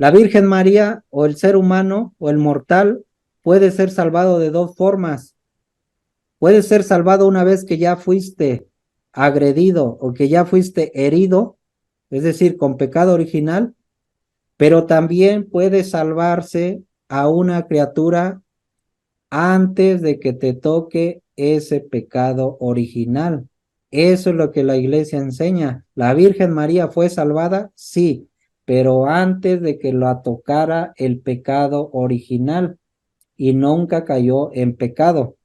La Virgen María o el ser humano o el mortal puede ser salvado de dos formas. Puede ser salvado una vez que ya fuiste agredido o que ya fuiste herido, es decir, con pecado original, pero también puede salvarse a una criatura antes de que te toque ese pecado original. Eso es lo que la iglesia enseña. ¿La Virgen María fue salvada? Sí, pero antes de que la tocara el pecado original y nunca cayó en pecado.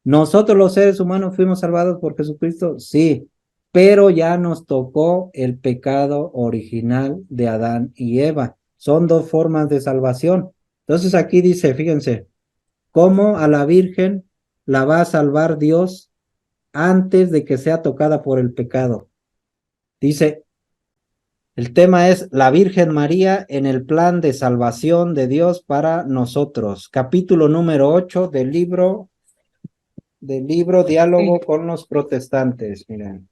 ¿Nosotros los seres humanos fuimos salvados por Jesucristo? Sí, pero ya nos tocó el pecado original de Adán y Eva. Son dos formas de salvación. Entonces aquí dice, fíjense, cómo a la Virgen la va a salvar Dios antes de que sea tocada por el pecado. Dice, el tema es la Virgen María en el plan de salvación de Dios para nosotros. Capítulo número 8 del libro Diálogo Sí, con los protestantes. Miren,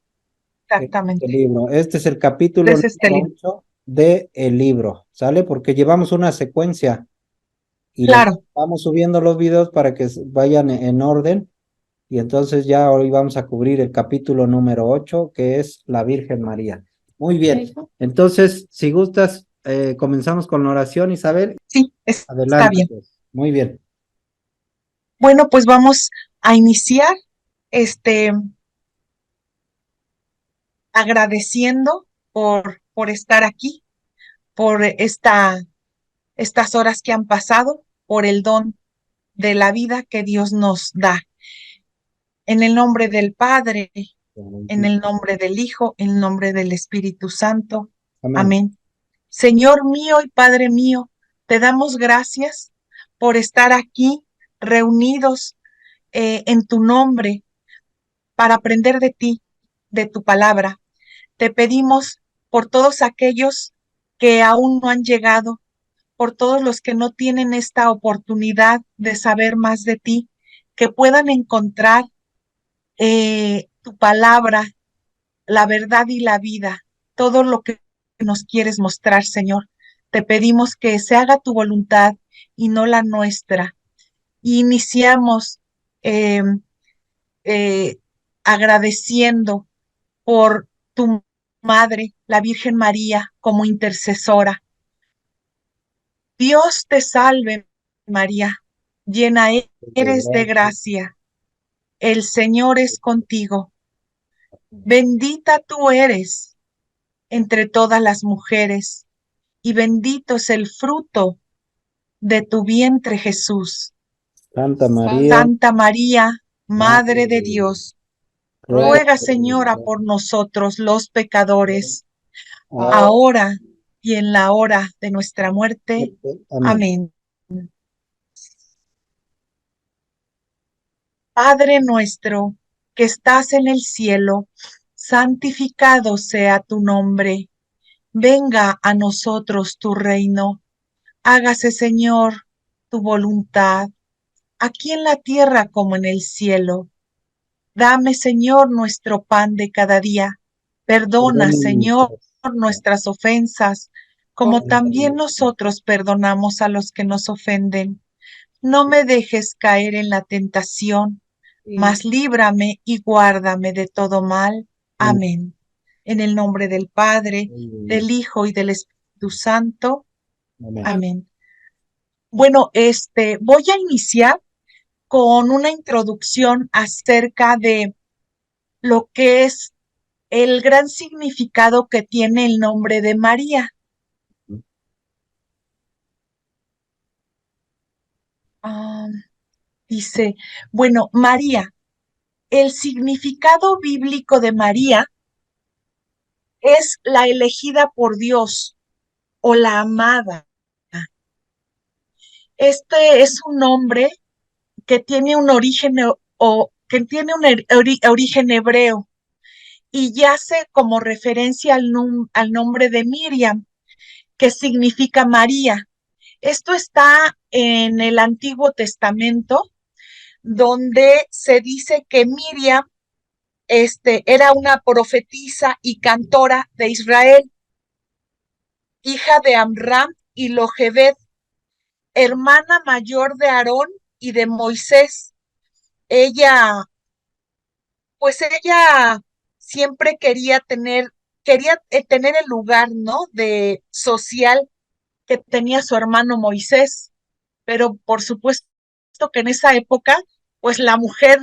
este exactamente. libro. Este es el capítulo Es este número libro. 8 del libro, ¿sale? Porque llevamos una secuencia y los Claro, vamos subiendo los videos para que vayan en orden. Y entonces ya hoy vamos a cubrir el capítulo número 8, que es la Virgen María. Muy bien. Entonces, si gustas, comenzamos con la oración, Isabel. sí, está Adelante, bien. pues. Muy bien. Bueno, pues vamos a iniciar este agradeciendo por estar aquí, por estas horas que han pasado, por el don de la vida que Dios nos da. En el nombre del Padre, en el nombre del Hijo, en el nombre del Espíritu Santo. Amén. Amén. Señor mío y Padre mío, te damos gracias por estar aquí reunidos en tu nombre para aprender de ti, de tu palabra. Te pedimos por todos aquellos que aún no han llegado, por todos los que no tienen esta oportunidad de saber más de ti, que puedan encontrar tu palabra, la verdad y la vida, todo lo que nos quieres mostrar, Señor. Te pedimos que se haga tu voluntad y no la nuestra. Y iniciamos eh, eh, agradeciendo por tu Madre, la Virgen María, como intercesora. Dios te salve, María, llena eres de gracia, el Señor es contigo. Bendita tú eres entre todas las mujeres, y bendito es el fruto de tu vientre, Jesús. Santa María, Santa María, Madre Madre de de Dios, Dios, ruega ruega, por Señora, nosotros. por nosotros los pecadores, Ahora, ahora y en la hora de nuestra muerte. amén. Amén. Padre nuestro, que estás en el cielo, santificado sea tu nombre. Venga a nosotros tu reino. Hágase, Señor, tu voluntad, aquí en la tierra como en el cielo. Dame, Señor, nuestro pan de cada día. Perdona, Perdónanos Señor, nuestras nuestras ofensas, como también nosotros perdonamos a los que nos ofenden. No me dejes caer en la tentación, mas líbrame y guárdame de todo mal. Amén. Amén. En el nombre del Padre, del Hijo y del Espíritu Santo. Amén. Amén. Bueno, voy a iniciar con una introducción acerca de lo que es el gran significado que tiene el nombre de María. Ah, dice, bueno, María, el significado bíblico de María es la elegida por Dios o la amada. Este es un nombre que tiene un origen o que tiene un origen hebreo y yace como referencia al nombre de Miriam, que significa María. Esto está en el Antiguo Testamento, donde se dice que Miriam era una profetisa y cantora de Israel, hija de Amram y Jochebed, hermana mayor de Aarón y de Moisés. Ella, pues ella siempre quería tener el lugar, ¿no? De social que tenía su hermano Moisés, pero por supuesto que en esa época, pues la mujer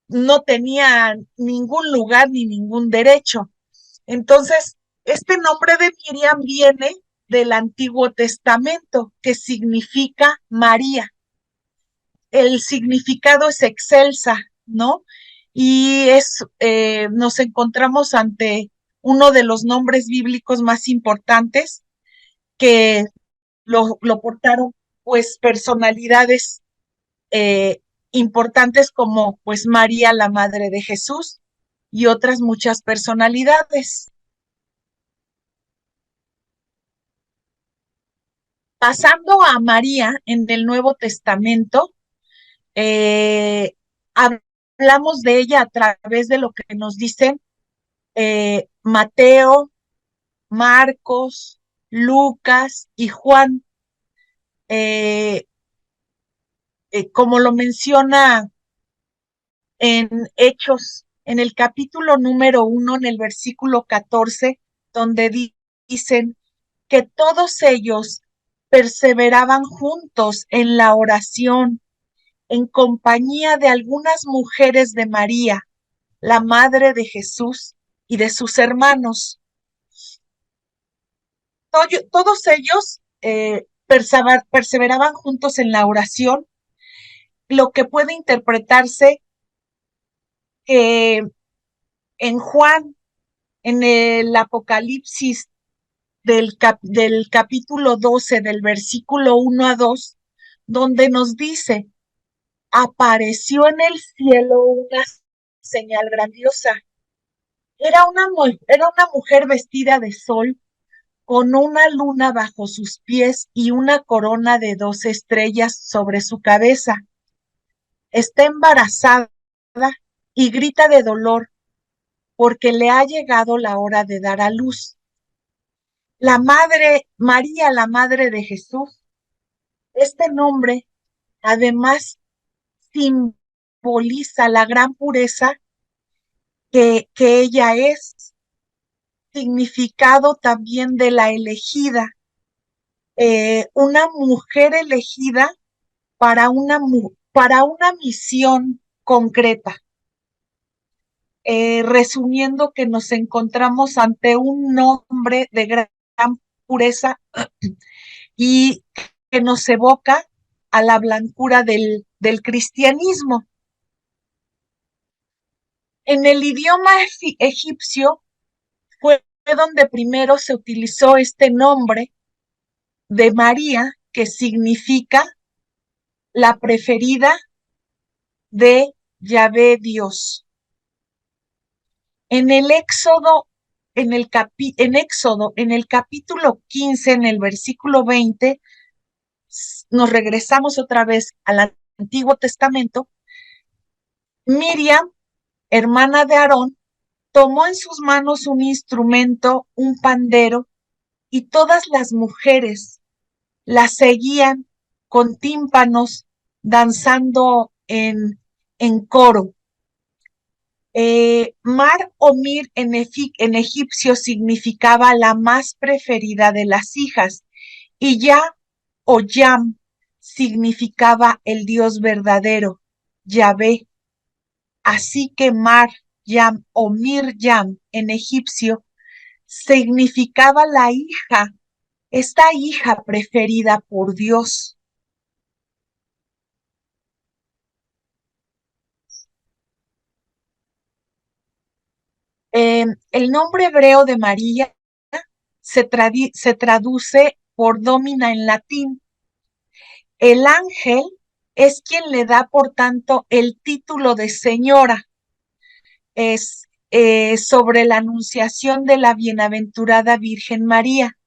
no tenía ningún lugar ni ningún derecho. Entonces, este nombre de Miriam viene del Antiguo Testamento, que significa María. El significado es excelsa, ¿no? Y nos encontramos ante uno de los nombres bíblicos más importantes que lo portaron pues personalidades importantes como pues María, la madre de Jesús, y otras muchas personalidades. Pasando a María en el Nuevo Testamento, eh, hablamos de ella a través de lo que nos dicen Mateo, Marcos, Lucas y Juan. Eh, como lo menciona en Hechos, en el capítulo número 1, en el versículo 14, donde dicen que todos ellos perseveraban juntos en la oración, en compañía de algunas mujeres de María, la madre de Jesús, y de sus hermanos. Todos ellos perseveraban juntos en la oración, lo que puede interpretarse que en Juan, en el Apocalipsis del capítulo 12, del versículo 1 a 2, donde nos dice, apareció en el cielo una señal grandiosa. Era una mujer vestida de sol, con una luna bajo sus pies y una corona de 12 estrellas sobre su cabeza. Está embarazada y grita de dolor porque le ha llegado la hora de dar a luz. La madre, María, la madre de Jesús, este nombre además simboliza la gran pureza que ella es, significado también de la elegida, una mujer elegida para una misión concreta. Resumiendo que nos encontramos ante un nombre de gran pureza y que nos evoca a la blancura del cristianismo. En el idioma egipcio fue donde primero se utilizó este nombre de María, que significa la preferida de Yahvé Dios. En el Éxodo, en el capítulo 15, en el versículo 20, nos regresamos otra vez al Antiguo Testamento. Miriam, hermana de Aarón, tomó en sus manos un instrumento, un pandero, y todas las mujeres la seguían con tímpanos, danzando en coro. Mar o Mir en egipcio significaba la más preferida de las hijas, y Ya o Yam significaba el Dios verdadero, Yahvé. Así que Mar, Yam o Mir Yam en egipcio significaba la hija, esta hija preferida por Dios. El nombre hebreo de María se traduce por Domina en latín. El ángel es quien le da, por tanto, el título de señora. Es sobre la anunciación de la bienaventurada Virgen María.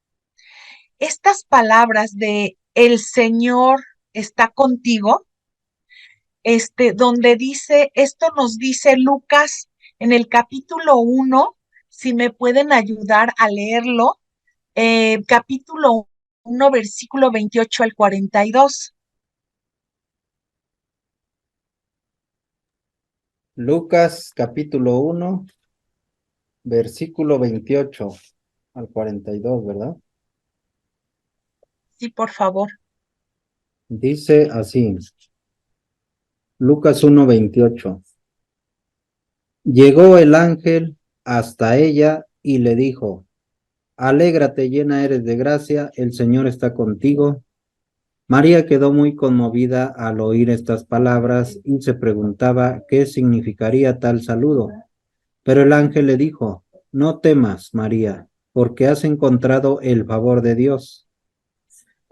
Estas palabras de el Señor está contigo, donde dice, esto nos dice Lucas en el capítulo 1, si me pueden ayudar a leerlo, capítulo 1, versículo 28 al 42. Lucas capítulo 1, versículo 28 al 42, ¿verdad? Sí, por favor. Dice así, Lucas 1, 28. Llegó el ángel hasta ella y le dijo, alégrate, llena eres de gracia, el Señor está contigo. María quedó muy conmovida al oír estas palabras y se preguntaba qué significaría tal saludo. Pero el ángel le dijo, no temas, María, porque has encontrado el favor de Dios.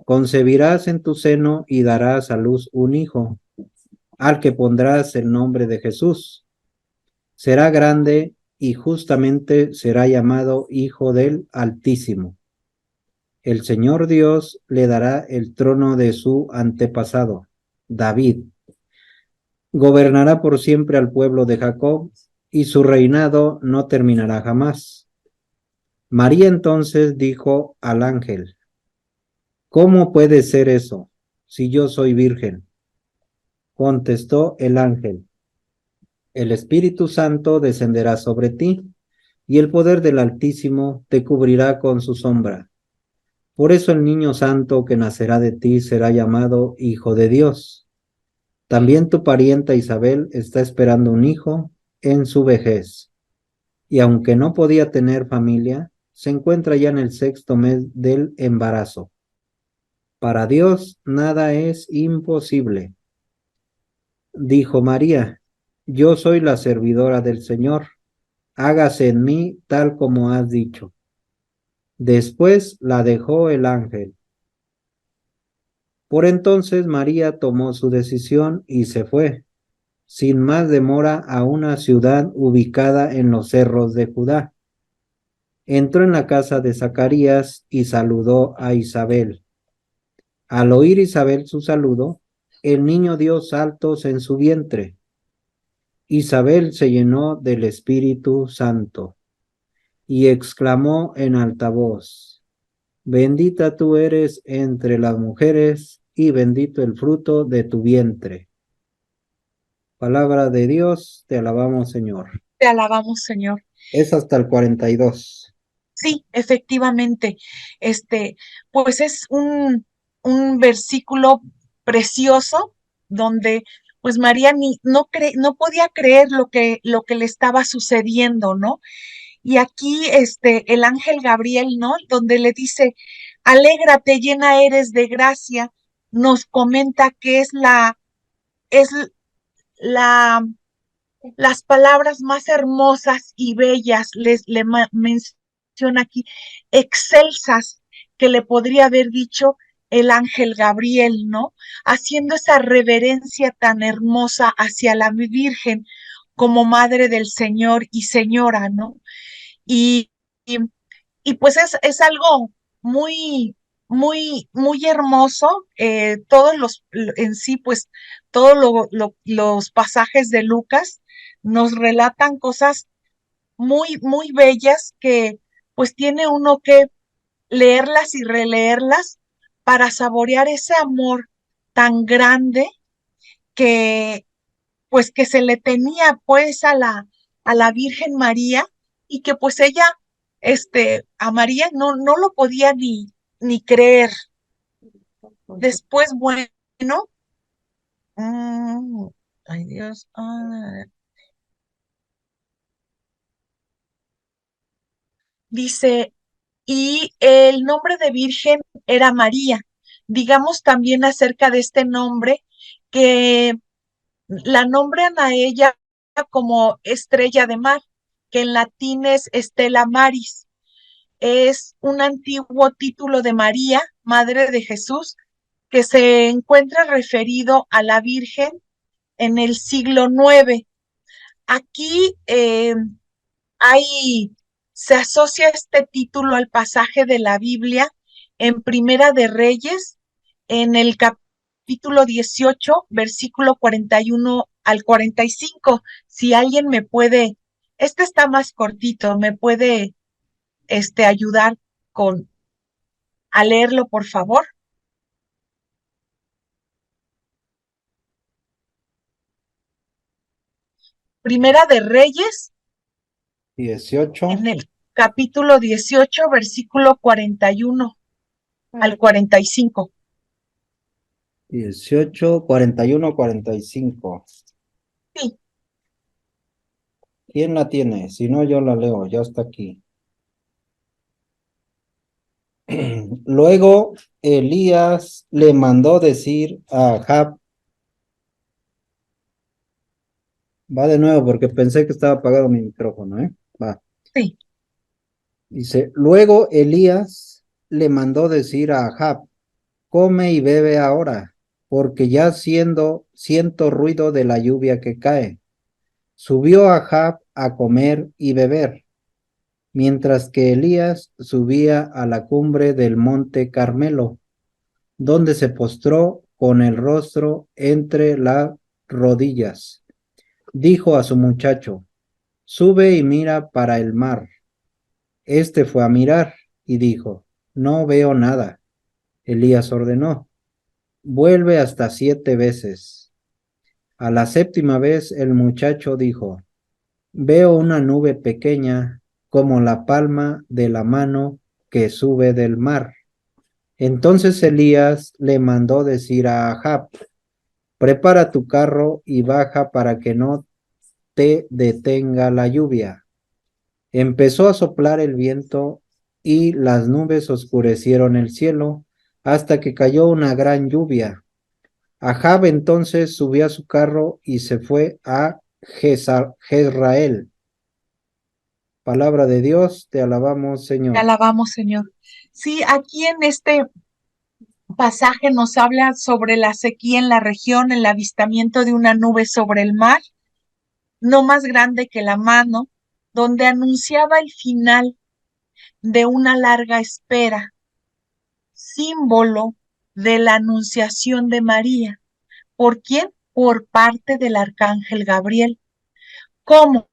Concebirás en tu seno y darás a luz un hijo, al que pondrás el nombre de Jesús. Será grande y justamente será llamado Hijo del Altísimo. El Señor Dios le dará el trono de su antepasado, David. Gobernará por siempre al pueblo de Jacob, y su reinado no terminará jamás. María entonces dijo al ángel, ¿cómo puede ser eso, si yo soy virgen? Contestó el ángel, el Espíritu Santo descenderá sobre ti, y el poder del Altísimo te cubrirá con su sombra. Por eso el niño santo que nacerá de ti será llamado Hijo de Dios. También tu parienta Isabel está esperando un hijo en su vejez, y aunque no podía tener familia, se encuentra ya en el sexto mes del embarazo. Para Dios nada es imposible. Dijo María, yo soy la servidora del Señor, hágase en mí tal como has dicho. Después la dejó el ángel. Por entonces María tomó su decisión y se fue, sin más demora, a una ciudad ubicada en los cerros de Judá. Entró en la casa de Zacarías y saludó a Isabel. Al oír Isabel su saludo, el niño dio saltos en su vientre. Isabel se llenó del Espíritu Santo y exclamó en alta voz, bendita tú eres entre las mujeres y bendito el fruto de tu vientre. Palabra de Dios, te alabamos, Señor. Te alabamos, Señor. Es hasta el 42. Sí, efectivamente, pues es un versículo precioso donde pues María no podía creer lo que le estaba sucediendo, ¿no? Y aquí el ángel Gabriel, ¿no? Donde le dice, alégrate, llena eres de gracia, nos comenta que es la las palabras más hermosas y bellas, menciona aquí, excelsas, que le podría haber dicho el ángel Gabriel, ¿no? Haciendo esa reverencia tan hermosa hacia la Virgen como Madre del Señor y Señora, ¿no? Y, y, y pues es algo muy, muy hermoso. En sí, pues todos los pasajes de Lucas nos relatan cosas muy bellas que pues tiene uno que leerlas y releerlas para saborear ese amor tan grande que pues que se le tenía pues a la Virgen María y que pues ella, a María no lo podía ni creer. Después, bueno, ay Dios, dice, y el nombre de Virgen era María. Digamos también acerca de este nombre que la nombran a ella como estrella de mar, que en latín es Stella Maris. Es un antiguo título de María, Madre de Jesús, que se encuentra referido a la Virgen en el siglo IX. Aquí hay, se asocia este título al pasaje de la Biblia en Primera de Reyes, en el capítulo 18, versículo 41 al 45. Si alguien me puede, este está más cortito, me puede ayudar con a leerlo, por favor. Primera de Reyes, 18, en el capítulo 18, versículo 41 al 45. 18, 41, 45. Sí, ¿Quién la tiene? Si no, yo la leo, ya está aquí. Luego Elías le mandó decir a Ahab, va de nuevo porque pensé que estaba apagado mi micrófono, ¿eh? Va. sí. Dice, luego Elías le mandó decir a Ahab, come y bebe ahora, porque ya siento ruido de la lluvia que cae. Subió Ahab a comer y beber, mientras que Elías subía a la cumbre del monte Carmelo, donde se postró con el rostro entre las rodillas. Dijo a su muchacho, sube y mira para el mar. Este fue a mirar y dijo, no veo nada. Elías ordenó, vuelve hasta 7 veces. A la séptima vez el muchacho dijo, veo una nube pequeña como la palma de la mano que sube del mar. Entonces Elías le mandó decir a Ahab, prepara tu carro y baja para que no te detenga la lluvia. Empezó a soplar el viento y las nubes oscurecieron el cielo hasta que cayó una gran lluvia. Ahab entonces subió a su carro y se fue a Jezrael. Palabra de Dios, te alabamos, Te Señor. alabamos, Señor. Sí, aquí en este pasaje nos habla sobre la sequía en la región, el avistamiento de una nube sobre el mar, no más grande que la mano, donde anunciaba el final de una larga espera, símbolo de la anunciación de María. ¿Por quién? Por parte del arcángel Gabriel. ¿Cómo?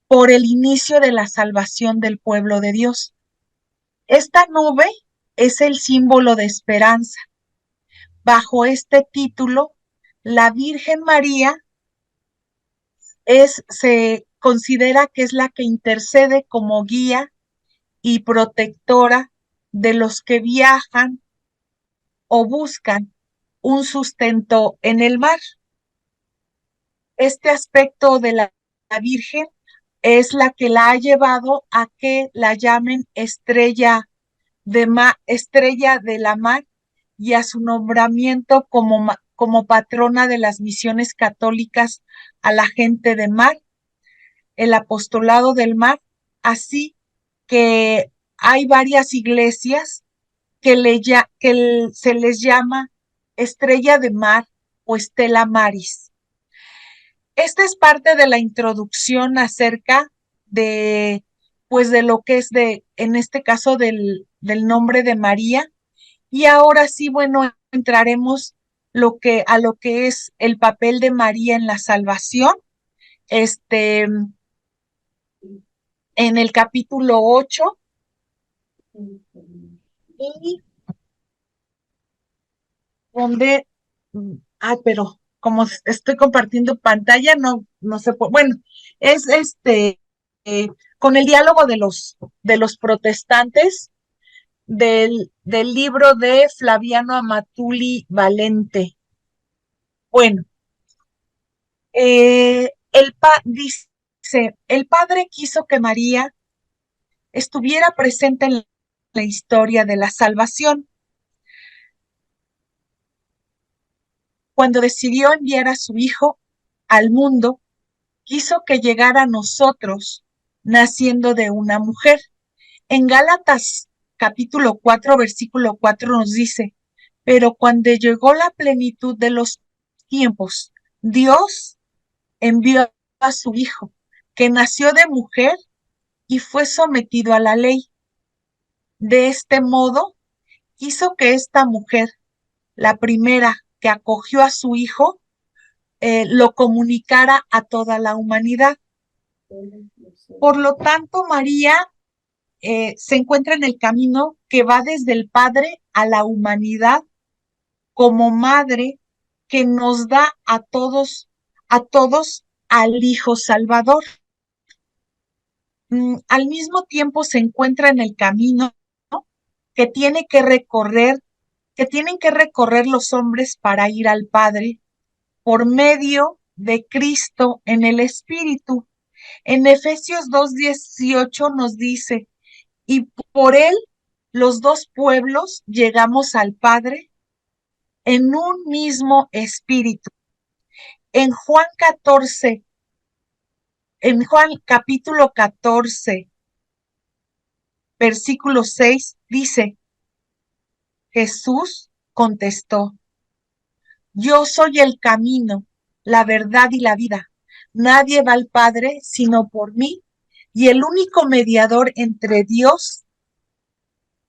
Por el inicio de la salvación del pueblo de Dios. Esta nube es el símbolo de esperanza. Bajo este título, la Virgen María se considera que es la que intercede como guía y protectora de los que viajan o buscan un sustento en el mar. Este aspecto de la Virgen es la que la ha llevado a que la llamen estrella de la mar, y a su nombramiento como patrona de las misiones católicas a la gente de mar, el apostolado del mar, así que hay varias iglesias que se les llama estrella de mar o estela maris. Esta es parte de la introducción acerca de, pues, de lo que es en este caso, del nombre de María. Y ahora sí, bueno, entraremos a lo que es el papel de María en la salvación. Este, en el capítulo 8, y donde, pero como estoy compartiendo pantalla, no se puede, bueno, es eh, con el diálogo de los protestantes del libro de Flaviano Amatuli Valente. Bueno, dice, el padre quiso que María estuviera presente en la historia de la salvación. Cuando decidió enviar a su hijo al mundo, quiso que llegara a nosotros naciendo de una mujer. En Gálatas capítulo 4, versículo 4 nos dice, pero cuando llegó la plenitud de los tiempos, Dios envió a su hijo, que nació de mujer y fue sometido a la ley. De este modo, hizo que esta mujer, la primera que acogió a su hijo, lo comunicara a toda la humanidad. Por lo tanto, María se encuentra en el camino que va desde el Padre a la humanidad como madre que nos da a todos al Hijo Salvador. Al mismo tiempo se encuentra en el camino, ¿no?, que tiene que recorrer, que tienen que recorrer los hombres para ir al Padre por medio de Cristo en el Espíritu. En Efesios 2:18 nos dice, y por él los dos pueblos llegamos al Padre en un mismo espíritu. En Juan 14, en Juan capítulo 14, versículo 6, dice, Jesús contestó, yo soy el camino, la verdad y la vida. Nadie va al Padre sino por mí, y el único mediador entre Dios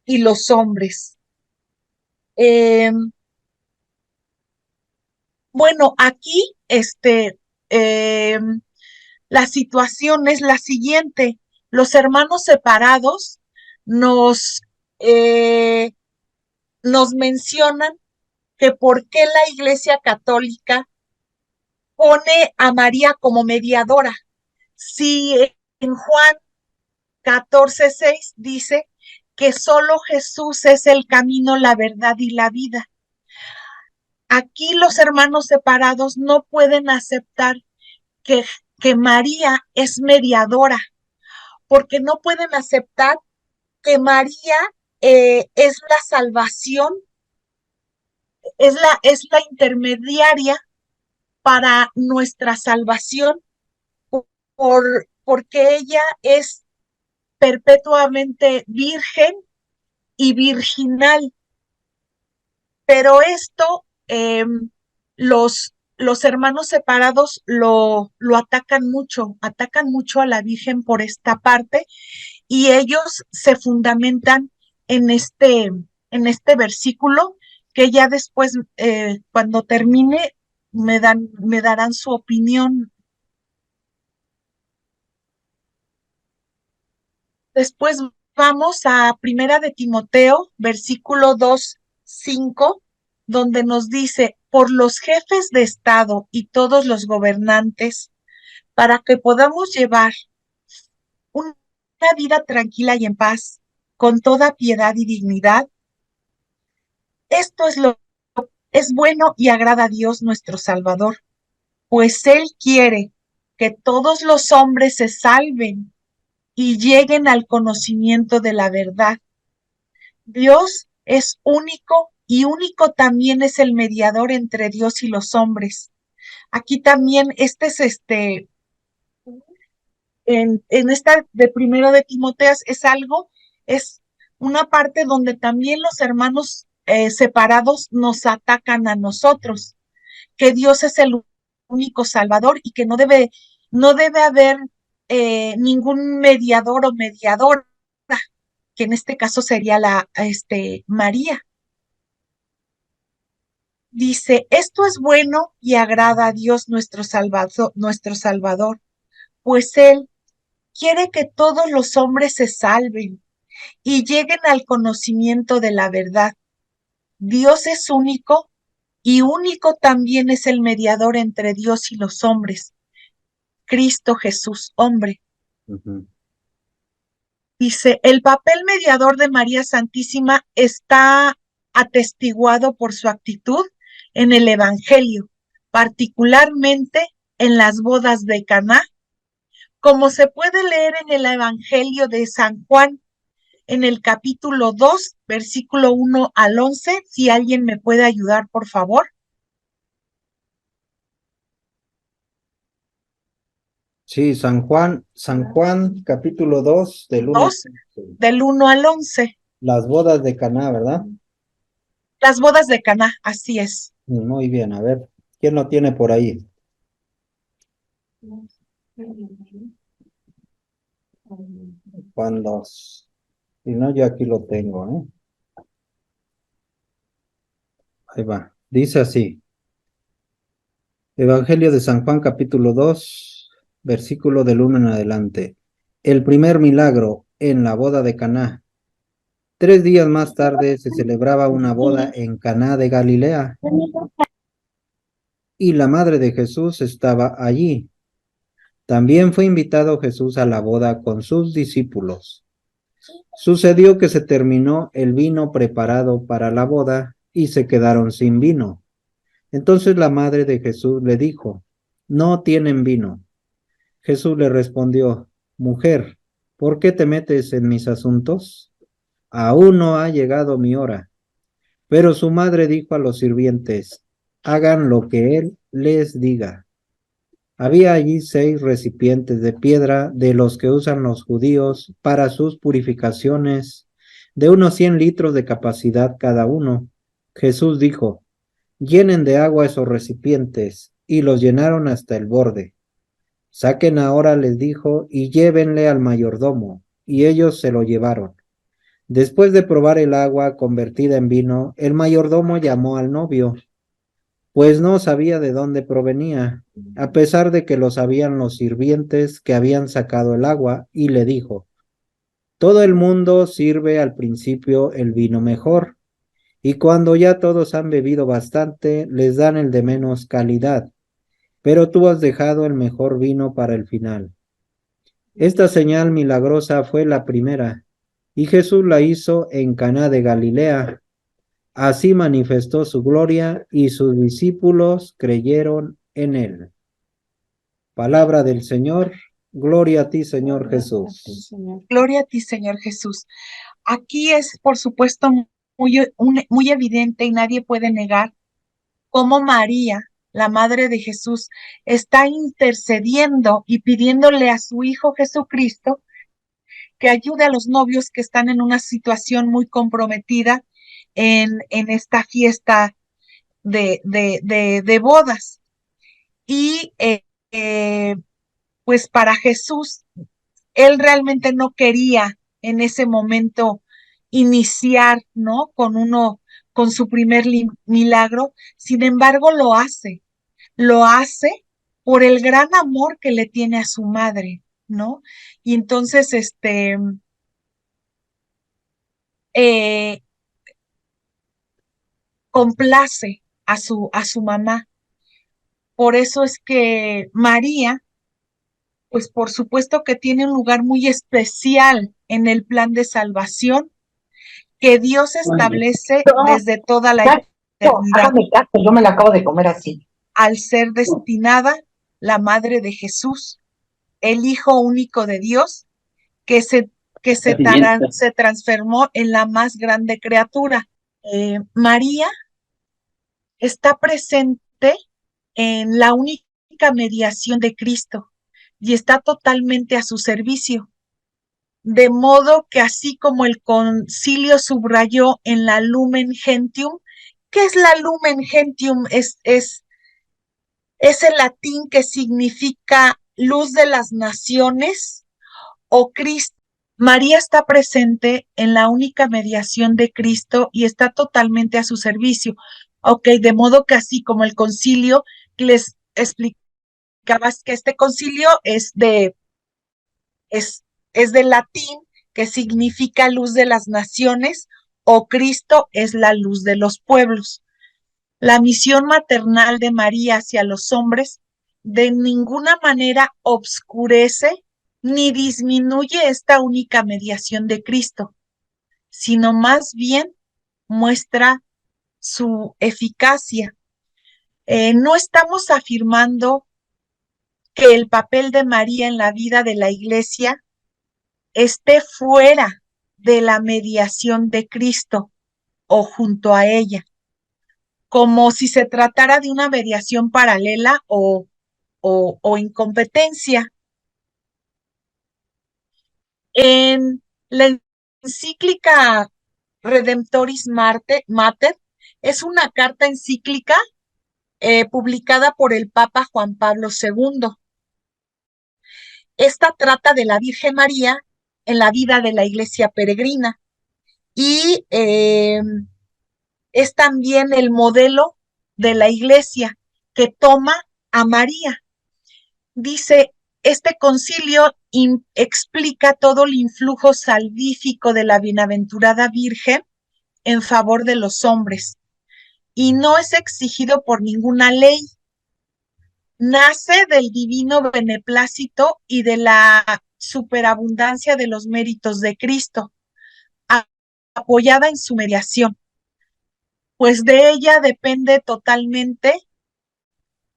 y los hombres. Bueno, aquí la situación es la siguiente. Los hermanos separados nos, eh, nos mencionan que por qué la Iglesia Católica pone a María como mediadora. Si en Juan 14:6 dice que solo Jesús es el camino, la verdad y la vida. Aquí los hermanos separados no pueden aceptar que, que María es mediadora, porque no pueden aceptar que María es la salvación, es la intermediaria para nuestra salvación, porque ella es perpetuamente virgen y virginal. Pero esto, los hermanos separados lo atacan mucho a la Virgen por esta parte, y ellos se fundamentan en este versículo, que ya después, cuando termine, me darán su opinión. Después vamos a Primera de Timoteo, versículo 2:5, donde nos dice, por los jefes de Estado y todos los gobernantes, para que podamos llevar una vida tranquila y en paz, con toda piedad y dignidad. Esto es bueno y agrada a Dios nuestro Salvador, pues Él quiere que todos los hombres se salven y lleguen al conocimiento de la verdad. Dios es único y único también es el mediador entre Dios y los hombres. Aquí también en esta de primero de Timoteas es una parte donde también los hermanos separados nos atacan a nosotros, que Dios es el único salvador y que no debe haber ningún mediador o mediadora, que en este caso sería María. Dice, esto es bueno y agrada a Dios nuestro Salvador, pues Él quiere que todos los hombres se salven y lleguen al conocimiento de la verdad. Dios es único y único también es el mediador entre Dios y los hombres, Cristo Jesús, hombre. Ujú. Dice, el papel mediador de María Santísima está atestiguado por su actitud en el Evangelio, particularmente en las bodas de Caná, como se puede leer en el Evangelio de San Juan, en el capítulo 2, versículo 1 al 11. Si alguien me puede ayudar, por favor. Sí, San Juan, capítulo 2, del 1 al 2, 11. del 1 al 11. Las bodas de Caná, ¿verdad? Las bodas de Caná, así es. Muy bien, a ver, ¿quién lo tiene por ahí? Juan 2. Si no, yo aquí lo tengo, ¿eh? Ahí va. Dice así. Evangelio de San Juan, capítulo 2, versículo del 1 en adelante. El primer milagro. en la boda de Caná. 3 días más tarde se celebraba una boda en Caná de Galilea, y la madre de Jesús estaba allí. También fue invitado Jesús a la boda con sus discípulos. Sucedió que se terminó el vino preparado para la boda y se quedaron sin vino. Entonces la madre de Jesús le dijo: no tienen vino. Jesús le respondió: mujer, ¿por qué te metes en mis asuntos? Aún no ha llegado mi hora. Pero su madre dijo a los sirvientes: hagan lo que él les diga. Había allí 6 recipientes de piedra de los que usan los judíos para sus purificaciones, de unos 100 litros de capacidad cada uno. Jesús dijo: llenen de agua esos recipientes, y los llenaron hasta el borde. Saquen ahora, les dijo, y llévenle al mayordomo. Y ellos se lo llevaron. Después de probar el agua convertida en vino, el mayordomo llamó al novio, pues no sabía de dónde provenía, a pesar de que lo sabían los sirvientes que habían sacado el agua, y le dijo: todo el mundo sirve al principio el vino mejor, y cuando ya todos han bebido bastante, les dan el de menos calidad, pero tú has dejado el mejor vino para el final. Esta señal milagrosa fue la primera, y Jesús la hizo en Caná de Galilea. Así manifestó su gloria, y sus discípulos creyeron en él. Palabra del Señor. Gloria a ti, Señor Jesús. Gloria a ti, Señor Jesús. Aquí es, por supuesto, muy evidente y nadie puede negar cómo María, la Madre de Jesús, está intercediendo y pidiéndole a su Hijo Jesucristo que ayude a los novios que están en una situación muy comprometida en esta fiesta de bodas. Y pues para Jesús, él realmente no quería en ese momento iniciar, ¿no? Con su primer milagro, sin embargo lo hace por el gran amor que le tiene a su madre, ¿no? Y entonces, eh, complace a su mamá. Por eso es que María, pues por supuesto que tiene un lugar muy especial en el plan de salvación que Dios establece desde toda la eternidad, Hágame caso, yo me la acabo de comer así. al ser destinada la madre de Jesús, el Hijo único de Dios, que se transformó en la más grande criatura. María está presente en la única mediación de Cristo y está totalmente a su servicio. De modo que así como el concilio subrayó en la Lumen Gentium, ¿qué es la Lumen Gentium? Es el latín que significa luz de las naciones o Cristo. María está presente en la única mediación de Cristo y está totalmente a su servicio. Ok, de modo que así como el concilio les explicabas que este concilio es de latín, que significa luz de las naciones, o Cristo es la luz de los pueblos. La misión maternal de María hacia los hombres de ninguna manera obscurece ni disminuye esta única mediación de Cristo, sino más bien muestra su eficacia. No estamos afirmando que el papel de María en la vida de la Iglesia esté fuera de la mediación de Cristo o junto a ella, como si se tratara de una mediación paralela o incompetencia. En la encíclica Redemptoris Mater es una carta encíclica publicada por el Papa Juan Pablo II. Esta trata de la Virgen María en la vida de la Iglesia peregrina y es también el modelo de la Iglesia que toma a María. Dice, este concilio explica todo el influjo salvífico de la bienaventurada Virgen en favor de los hombres y no es exigido por ninguna ley. Nace del divino beneplácito y de la superabundancia de los méritos de Cristo, apoyada en su mediación, pues de ella depende totalmente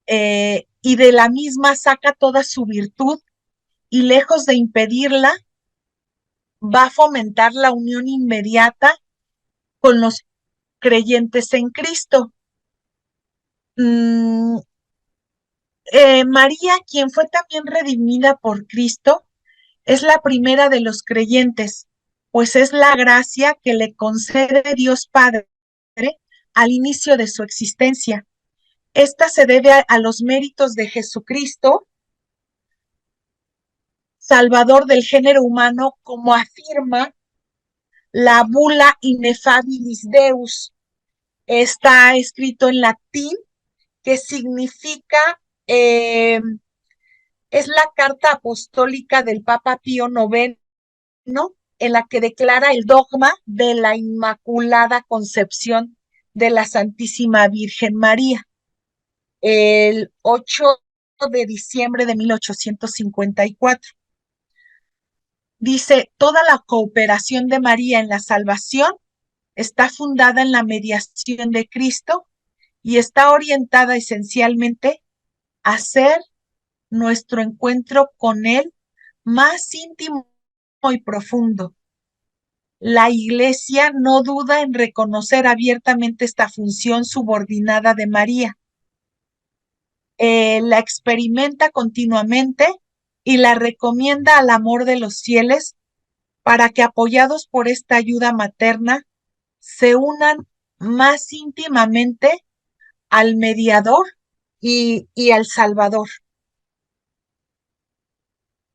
y de la misma saca toda su virtud y lejos de impedirla, va a fomentar la unión inmediata con los creyentes en Cristo. María, quien fue también redimida por Cristo, es la primera de los creyentes, pues es la gracia que le concede Dios Padre al inicio de su existencia. Esta se debe a los méritos de Jesucristo, Salvador del género humano, como afirma la bula Ineffabilis Deus. Está escrito en latín, que significa, es la carta apostólica del Papa Pío IX, en la que declara el dogma de la Inmaculada Concepción de la Santísima Virgen María, el 8 de diciembre de 1854. Dice, toda la cooperación de María en la salvación está fundada en la mediación de Cristo y está orientada esencialmente a hacer nuestro encuentro con Él más íntimo y profundo. La Iglesia no duda en reconocer abiertamente esta función subordinada de María. La experimenta continuamente y la recomienda al amor de los fieles para que, apoyados por esta ayuda materna, se unan más íntimamente al mediador y al Salvador.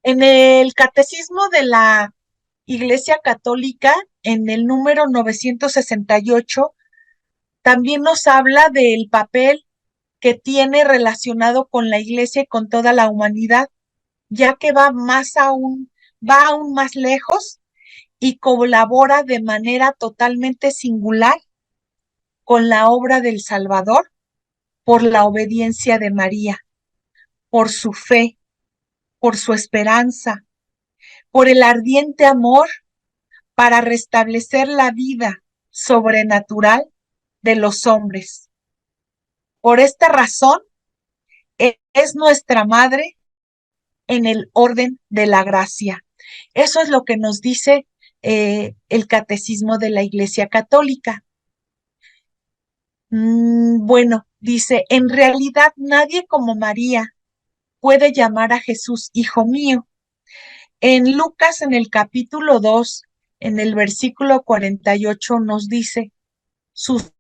En el Catecismo de la Iglesia Católica, en el número 968, también nos habla del papel que tiene relacionado con la Iglesia y con toda la humanidad, ya que va aún más lejos y colabora de manera totalmente singular con la obra del Salvador por la obediencia de María, por su fe, por su esperanza, por el ardiente amor para restablecer la vida sobrenatural de los hombres. Por esta razón, es nuestra madre en el orden de la gracia. Eso es lo que nos dice el Catecismo de la Iglesia Católica. Bueno, dice, en realidad nadie como María puede llamar a Jesús hijo mío. En Lucas, en el capítulo 2, en el versículo 48, nos dice, sus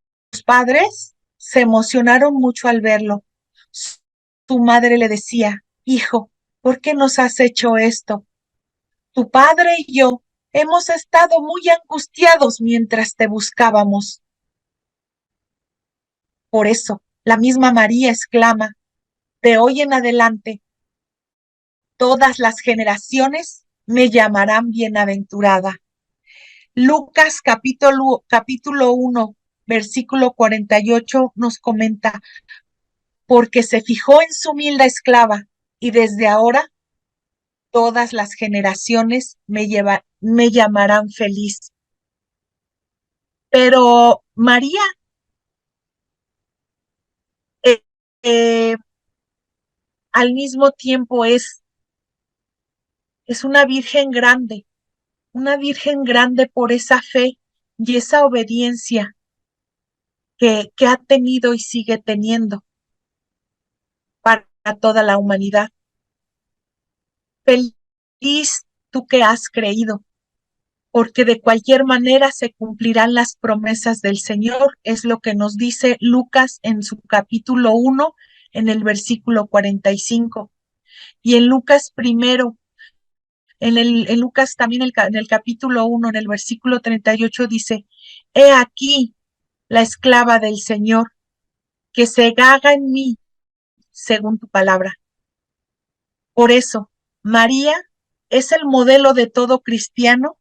padres se emocionaron mucho al verlo. Su madre le decía, hijo, ¿por qué nos has hecho esto? Tu padre y yo hemos estado muy angustiados mientras te buscábamos. Por eso, la misma María exclama, de hoy en adelante, todas las generaciones me llamarán bienaventurada. Lucas capítulo 1, versículo 48 nos comenta, porque se fijó en su humilde esclava y desde ahora todas las generaciones me llamarán feliz. Pero María eh, eh, al mismo tiempo es una virgen grande por esa fe y esa obediencia que ha tenido y sigue teniendo para toda la humanidad. Feliz tú que has creído, porque de cualquier manera se cumplirán las promesas del Señor, es lo que nos dice Lucas en su capítulo 1, en el versículo 45. Y en Lucas primero, en Lucas también en el capítulo 1, en el versículo 38 dice, he aquí la esclava del Señor, que se haga en mí según tu palabra. Por eso, María es el modelo de todo cristiano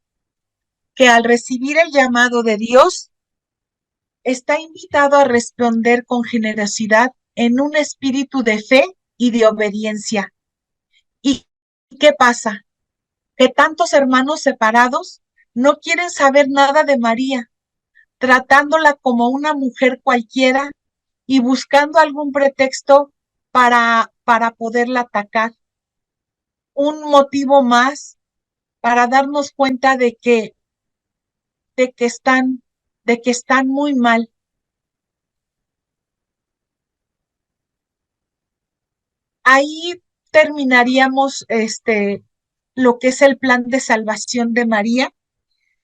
que al recibir el llamado de Dios está invitado a responder con generosidad en un espíritu de fe y de obediencia. ¿Y qué pasa? Que tantos hermanos separados no quieren saber nada de María, tratándola como una mujer cualquiera y buscando algún pretexto para poderla atacar. Un motivo más para darnos cuenta de que están, de que están muy mal. Ahí terminaríamos lo que es el plan de salvación de María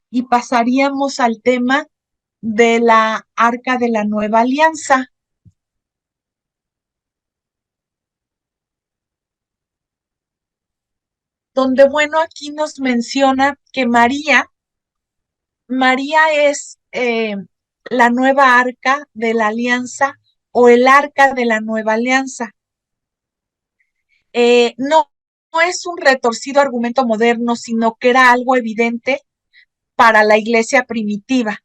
y pasaríamos al tema de la Arca de la Nueva Alianza, donde, bueno, aquí nos menciona que María es la nueva Arca de la Alianza o el Arca de la Nueva Alianza. No, no es un retorcido argumento moderno, sino que era algo evidente para la iglesia primitiva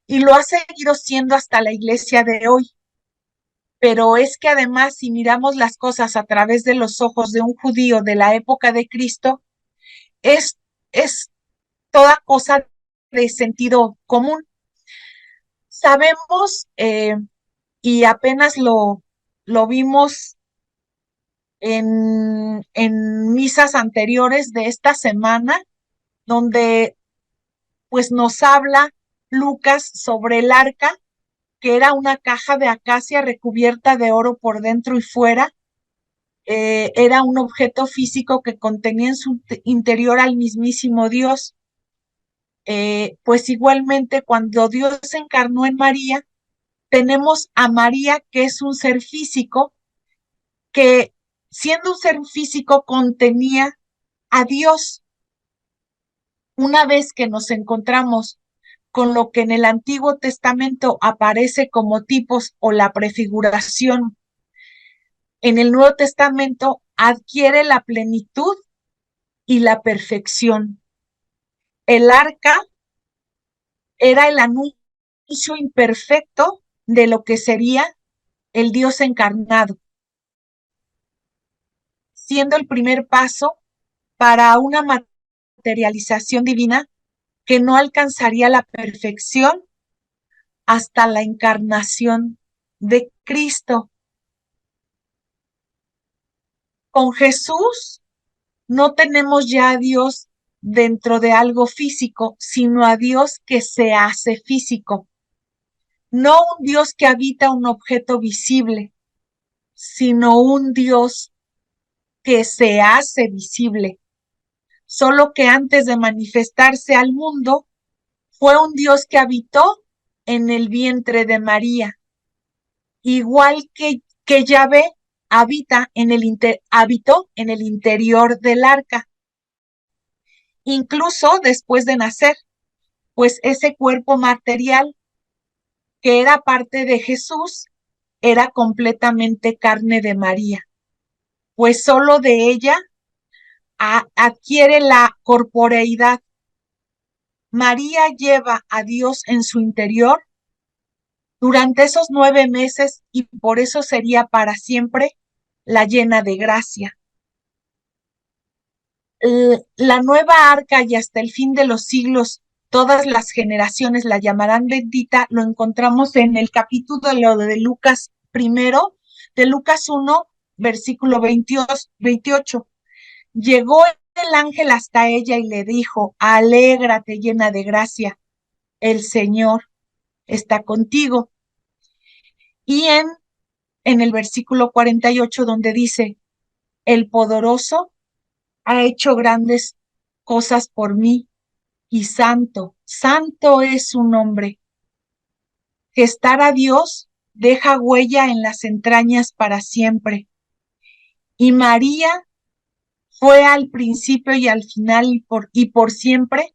y lo ha seguido siendo hasta la iglesia de hoy. Pero es que además, si miramos las cosas a través de los ojos de un judío de la época de Cristo, es, es toda cosa de sentido común. Sabemos, y apenas lo vimos en misas anteriores de esta semana, donde pues nos habla Lucas sobre el arca, que era una caja de acacia recubierta de oro por dentro y fuera. Era un objeto físico que contenía en su interior al mismísimo Dios. Pues igualmente cuando Dios se encarnó en María, tenemos a María, que es un ser físico, que siendo un ser físico contenía a Dios. Una vez que nos encontramos con lo que en el Antiguo Testamento aparece como tipos o la prefiguración, en el Nuevo Testamento adquiere la plenitud y la perfección. El arca era el anuncio imperfecto de lo que sería el Dios encarnado, siendo el primer paso para una materialización divina que no alcanzaría la perfección hasta la encarnación de Cristo. Con Jesús no tenemos ya a Dios dentro de algo físico, sino a Dios que se hace físico. No un Dios que habita un objeto visible, sino un Dios que se hace visible. Solo que antes de manifestarse al mundo, fue un Dios que habitó en el vientre de María, igual que Yahvé habitó en el interior del arca, incluso después de nacer, pues ese cuerpo material que era parte de Jesús era completamente carne de María, pues solo de ella adquiere la corporeidad. María lleva a Dios en su interior durante esos 9 meses y por eso sería para siempre la llena de gracia. La nueva arca y hasta el fin de los siglos, todas las generaciones la llamarán bendita, lo encontramos en el capítulo de Lucas primero, de Lucas 1, versículo 28. Llegó el ángel hasta ella y le dijo: alégrate, llena de gracia, el Señor está contigo. Y en el versículo 48, donde dice: el poderoso ha hecho grandes cosas por mí, y santo, santo es su nombre. Gestar a Dios deja huella en las entrañas para siempre. Y María fue al principio y al final y por siempre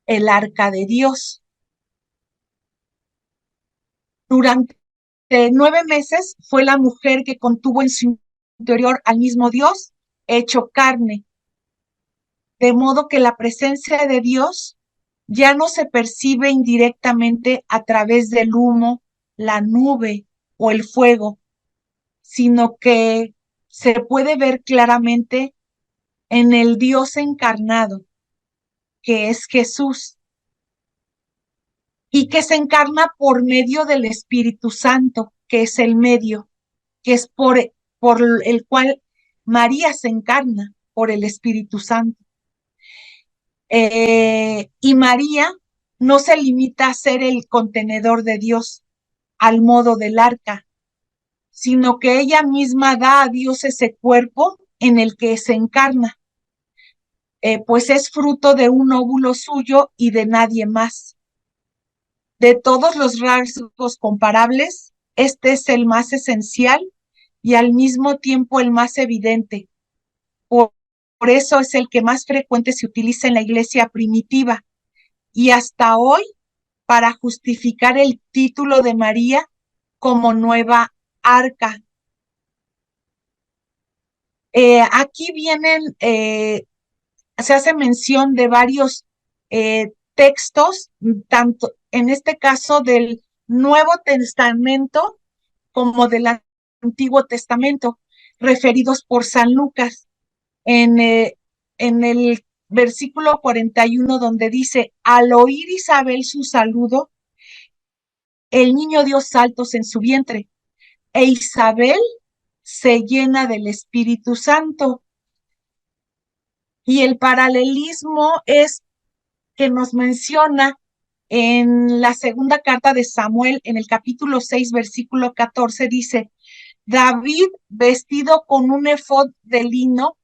el arca de Dios. Durante 9 meses fue la mujer que contuvo en su interior al mismo Dios hecho carne. de modo que la presencia de Dios ya no se percibe indirectamente a través del humo, la nube o el fuego, sino que se puede ver claramente en el Dios encarnado, que es Jesús, y que se encarna por medio del Espíritu Santo, que es el medio, que es por el cual María se encarna, por el Espíritu Santo. Y María no se limita a ser el contenedor de Dios al modo del arca, sino que ella misma da a Dios ese cuerpo en el que se encarna, pues es fruto de un óvulo suyo y de nadie más. De todos los rasgos comparables, este es el más esencial y al mismo tiempo el más evidente. Por eso es el que más frecuente se utiliza en la iglesia primitiva y hasta hoy para justificar el título de María como nueva arca. Aquí vienen, se hace mención de varios textos, tanto en este caso del Nuevo Testamento como del Antiguo Testamento, referidos por San Lucas en el versículo 41, donde dice: al oír Isabel su saludo, el niño dio saltos en su vientre, e Isabel se llena del Espíritu Santo. Y el paralelismo es que nos menciona en la segunda carta de Samuel, en el capítulo 6, versículo 14, dice: David, vestido con un efod de lino,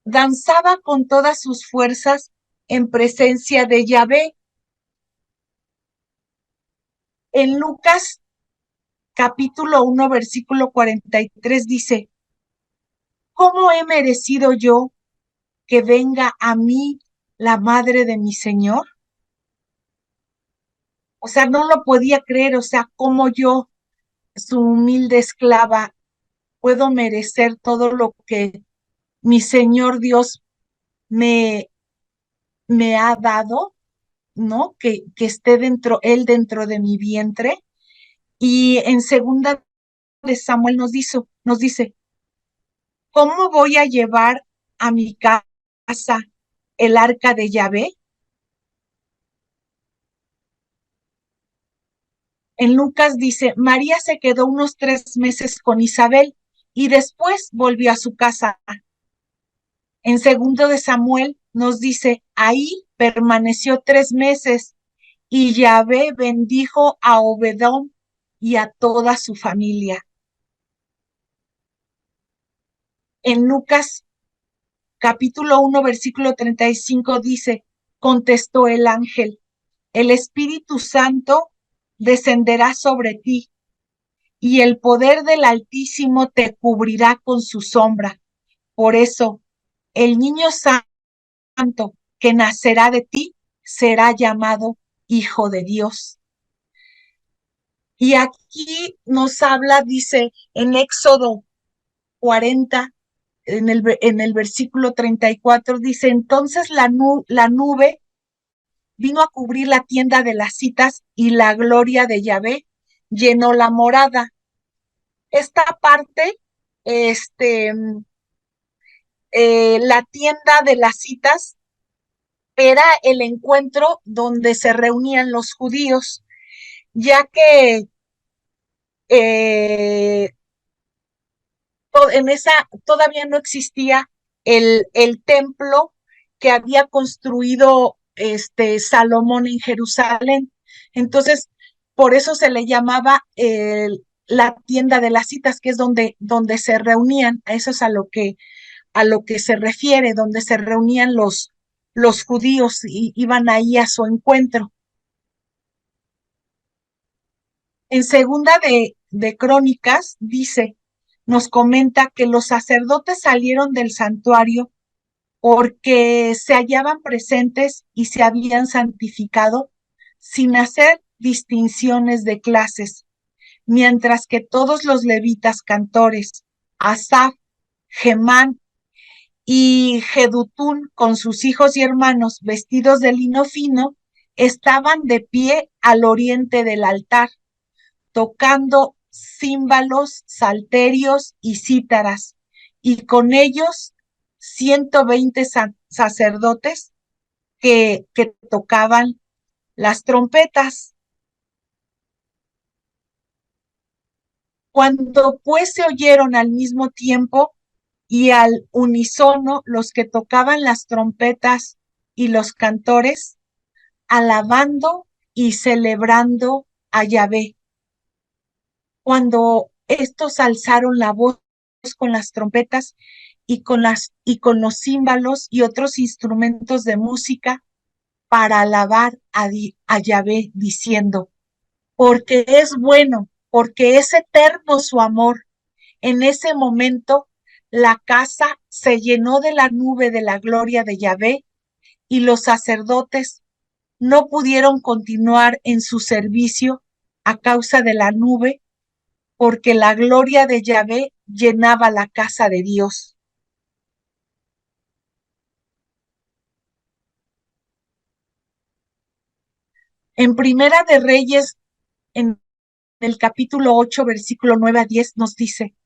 danzaba con todas sus fuerzas en presencia de Yahvé. En Lucas capítulo 1, versículo 43 dice: ¿cómo he merecido yo que venga a mí la madre de mi Señor? O sea, no lo podía creer, o sea, cómo yo, su humilde esclava, puedo merecer todo lo que mi Señor Dios me, me ha dado, ¿no? Que esté él dentro de mi vientre. Y en segunda de Samuel nos dice, ¿cómo voy a llevar a mi casa el arca de Yahvé? En Lucas dice, María se quedó unos 3 meses con Isabel y después volvió a su casa. En segundo de Samuel nos dice, ahí permaneció 3 meses y Yahvé bendijo a Obedón y a toda su familia. En Lucas capítulo 1, versículo 35 dice, contestó el ángel, el Espíritu Santo descenderá sobre ti y el poder del Altísimo te cubrirá con su sombra. Por eso, el niño santo que nacerá de ti será llamado Hijo de Dios. Y aquí nos habla, dice, en Éxodo 40, en el versículo 34, dice, entonces la nube vino a cubrir la tienda de las citas y la gloria de Yahvé llenó la morada. Esta parte, la tienda de las citas era el encuentro donde se reunían los judíos, ya que en esa todavía no existía el templo que había construido Salomón en Jerusalén. Entonces, por eso se le llamaba la tienda de las citas, que es donde se reunían. Eso es a lo que se refiere, donde se reunían los judíos y iban ahí a su encuentro. En segunda de Crónicas dice, nos comenta que los sacerdotes salieron del santuario porque se hallaban presentes y se habían santificado sin hacer distinciones de clases, mientras que todos los levitas cantores, Asaf, Gemán y Jedutún con sus hijos y hermanos vestidos de lino fino estaban de pie al oriente del altar, tocando címbalos, salterios y cítaras, y con ellos 120 sacerdotes que tocaban las trompetas. Cuando pues se oyeron al mismo tiempo y al unísono los que tocaban las trompetas y los cantores, alabando y celebrando a Yahvé. Cuando estos alzaron la voz con las trompetas y con los címbalos y otros instrumentos de música para alabar a Yahvé, diciendo, porque es bueno, porque es eterno su amor. En ese momento, la casa se llenó de la nube de la gloria de Yahvé y los sacerdotes no pudieron continuar en su servicio a causa de la nube, porque la gloria de Yahvé llenaba la casa de Dios. En Primera de Reyes, en el capítulo 8, versículo 9 a 10, nos dice,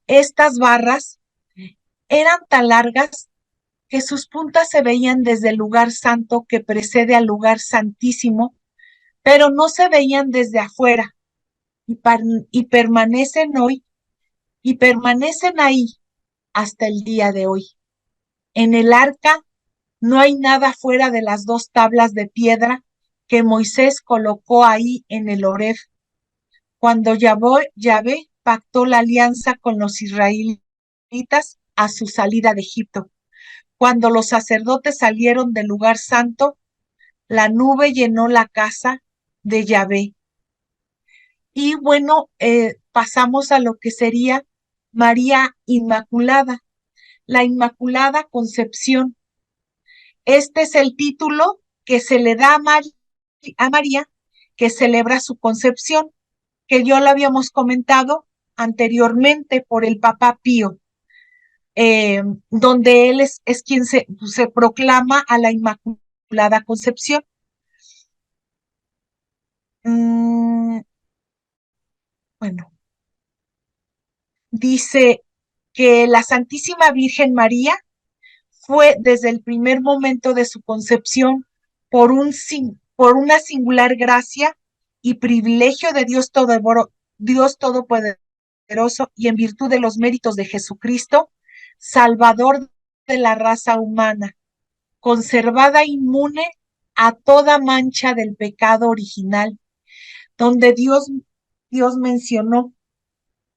estas barras eran tan largas que sus puntas se veían desde el lugar santo que precede al lugar santísimo, pero no se veían desde afuera, y permanecen ahí hasta el día de hoy. En el arca no hay nada fuera de las 2 tablas de piedra que Moisés colocó ahí en el Horeb, cuando Yahvé pactó la alianza con los israelitas a su salida de Egipto. Cuando los sacerdotes salieron del lugar santo, la nube llenó la casa de Yahvé. Y bueno, pasamos a lo que sería María Inmaculada, la Inmaculada Concepción. Este es el título que se le da a María, que celebra su concepción, que ya lo habíamos comentado anteriormente por el Papa Pío, donde él es quien se proclama a la Inmaculada Concepción. Bueno, dice que la Santísima Virgen María fue desde el primer momento de su concepción por una singular gracia y privilegio de Dios Todopoderoso, y en virtud de los méritos de Jesucristo, Salvador de la raza humana, conservada inmune a toda mancha del pecado original, donde Dios mencionó.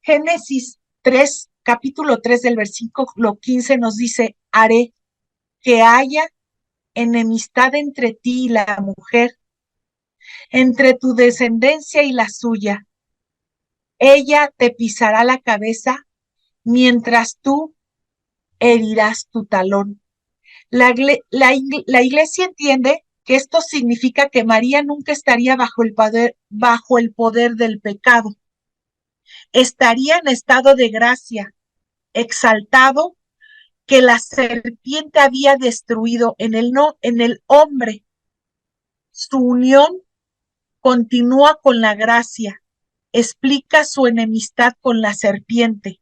Génesis 3, capítulo 3 del versículo 15 nos dice, haré que haya enemistad entre ti y la mujer, entre tu descendencia y la suya. Ella te pisará la cabeza, mientras tú herirás tu talón. La Iglesia entiende que esto significa que María nunca estaría bajo el poder del pecado. Estaría en estado de gracia, exaltado, que la serpiente había destruido en el hombre. Su unión continúa con la gracia, explica su enemistad con la serpiente.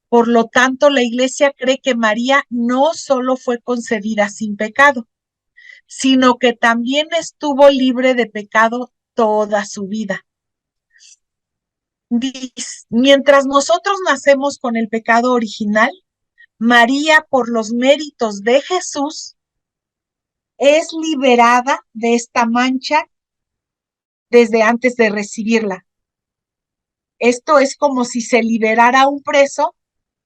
Por lo tanto, la Iglesia cree que María no solo fue concebida sin pecado, sino que también estuvo libre de pecado toda su vida. Mientras nosotros nacemos con el pecado original, María, por los méritos de Jesús, es liberada de esta mancha desde antes de recibirla. Esto es como si se liberara a un preso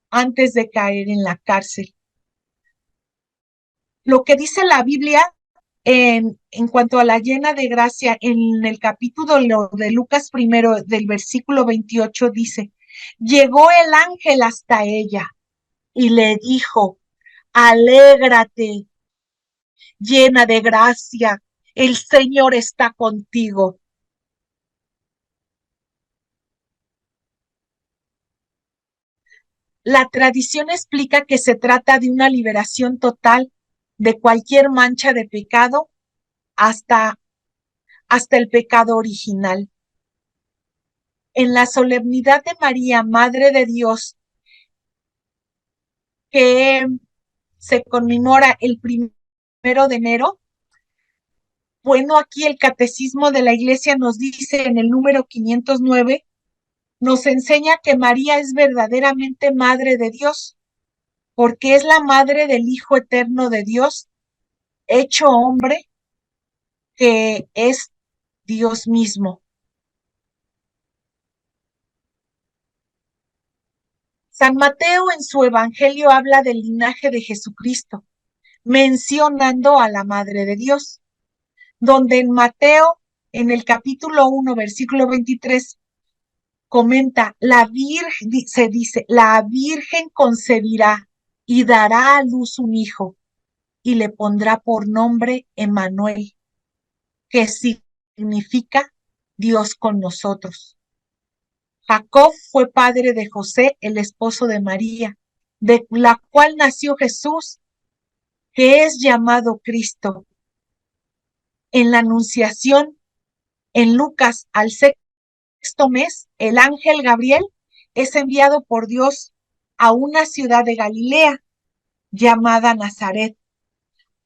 antes de caer en la cárcel. Lo que dice la Biblia en cuanto a la llena de gracia, en el capítulo de Lucas primero, del versículo 28, dice, llegó el ángel hasta ella y le dijo, alégrate, llena de gracia, el Señor está contigo. La tradición explica que se trata de una liberación total de cualquier mancha de pecado hasta el pecado original. En la solemnidad de María, Madre de Dios, que se conmemora el 1 de enero, bueno, aquí el Catecismo de la Iglesia nos dice en el número 509, nos enseña que María es verdaderamente Madre de Dios, porque es la Madre del Hijo Eterno de Dios, hecho hombre, que es Dios mismo. San Mateo en su Evangelio habla del linaje de Jesucristo, mencionando a la Madre de Dios, donde en Mateo, en el capítulo 1, versículo 23, comenta, se dice, la Virgen concebirá y dará a luz un hijo y le pondrá por nombre Emmanuel, que significa Dios con nosotros. Jacob fue padre de José, el esposo de María, de la cual nació Jesús, que es llamado Cristo. En la Anunciación, en Lucas, al sexto mes, el ángel Gabriel es enviado por Dios a una ciudad de Galilea llamada Nazaret,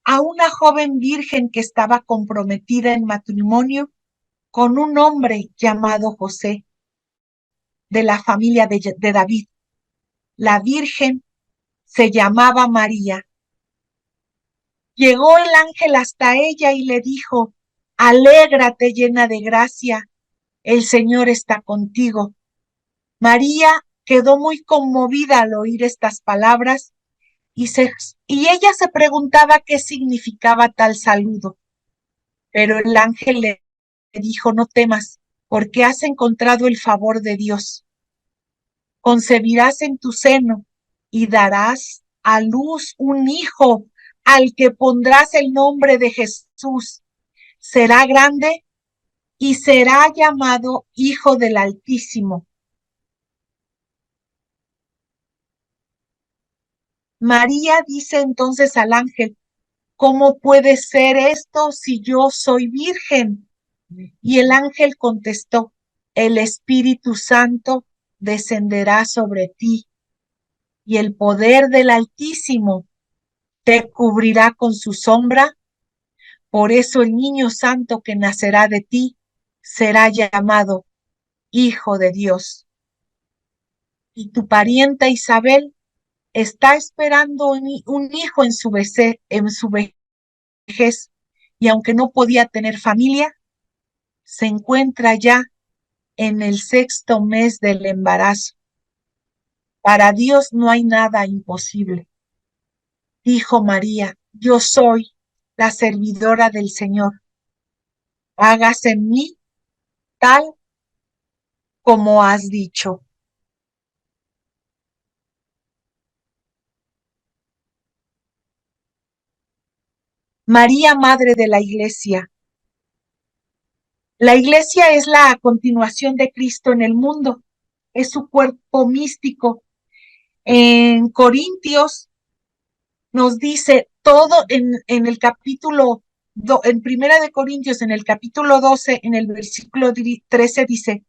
a una joven virgen que estaba comprometida en matrimonio con un hombre llamado José, de la familia de David. La virgen se llamaba María. Llegó el ángel hasta ella y le dijo, alégrate llena de gracia, el Señor está contigo. María quedó muy conmovida al oír estas palabras y ella se preguntaba qué significaba tal saludo. Pero el ángel le dijo, no temas, porque has encontrado el favor de Dios. Concebirás en tu seno y darás a luz un hijo al que pondrás el nombre de Jesús. Será grande y será llamado Hijo del Altísimo. María dice entonces al ángel, ¿cómo puede ser esto si yo soy virgen? Y el ángel contestó, el Espíritu Santo descenderá sobre ti y el poder del Altísimo te cubrirá con su sombra. Por eso el niño santo que nacerá de ti será llamado Hijo de Dios. Y tu parienta Isabel está esperando un hijo en su vejez, y aunque no podía tener familia, se encuentra ya en el 6º mes del embarazo. Para Dios no hay nada imposible. Dijo María, yo soy la servidora del Señor. Hágase en mí tal como has dicho. María, Madre de la Iglesia. La Iglesia es la continuación de Cristo en el mundo, es su cuerpo místico. En Corintios nos dice todo en el capítulo, en Primera de Corintios, en el capítulo 12, en el versículo 13 dice,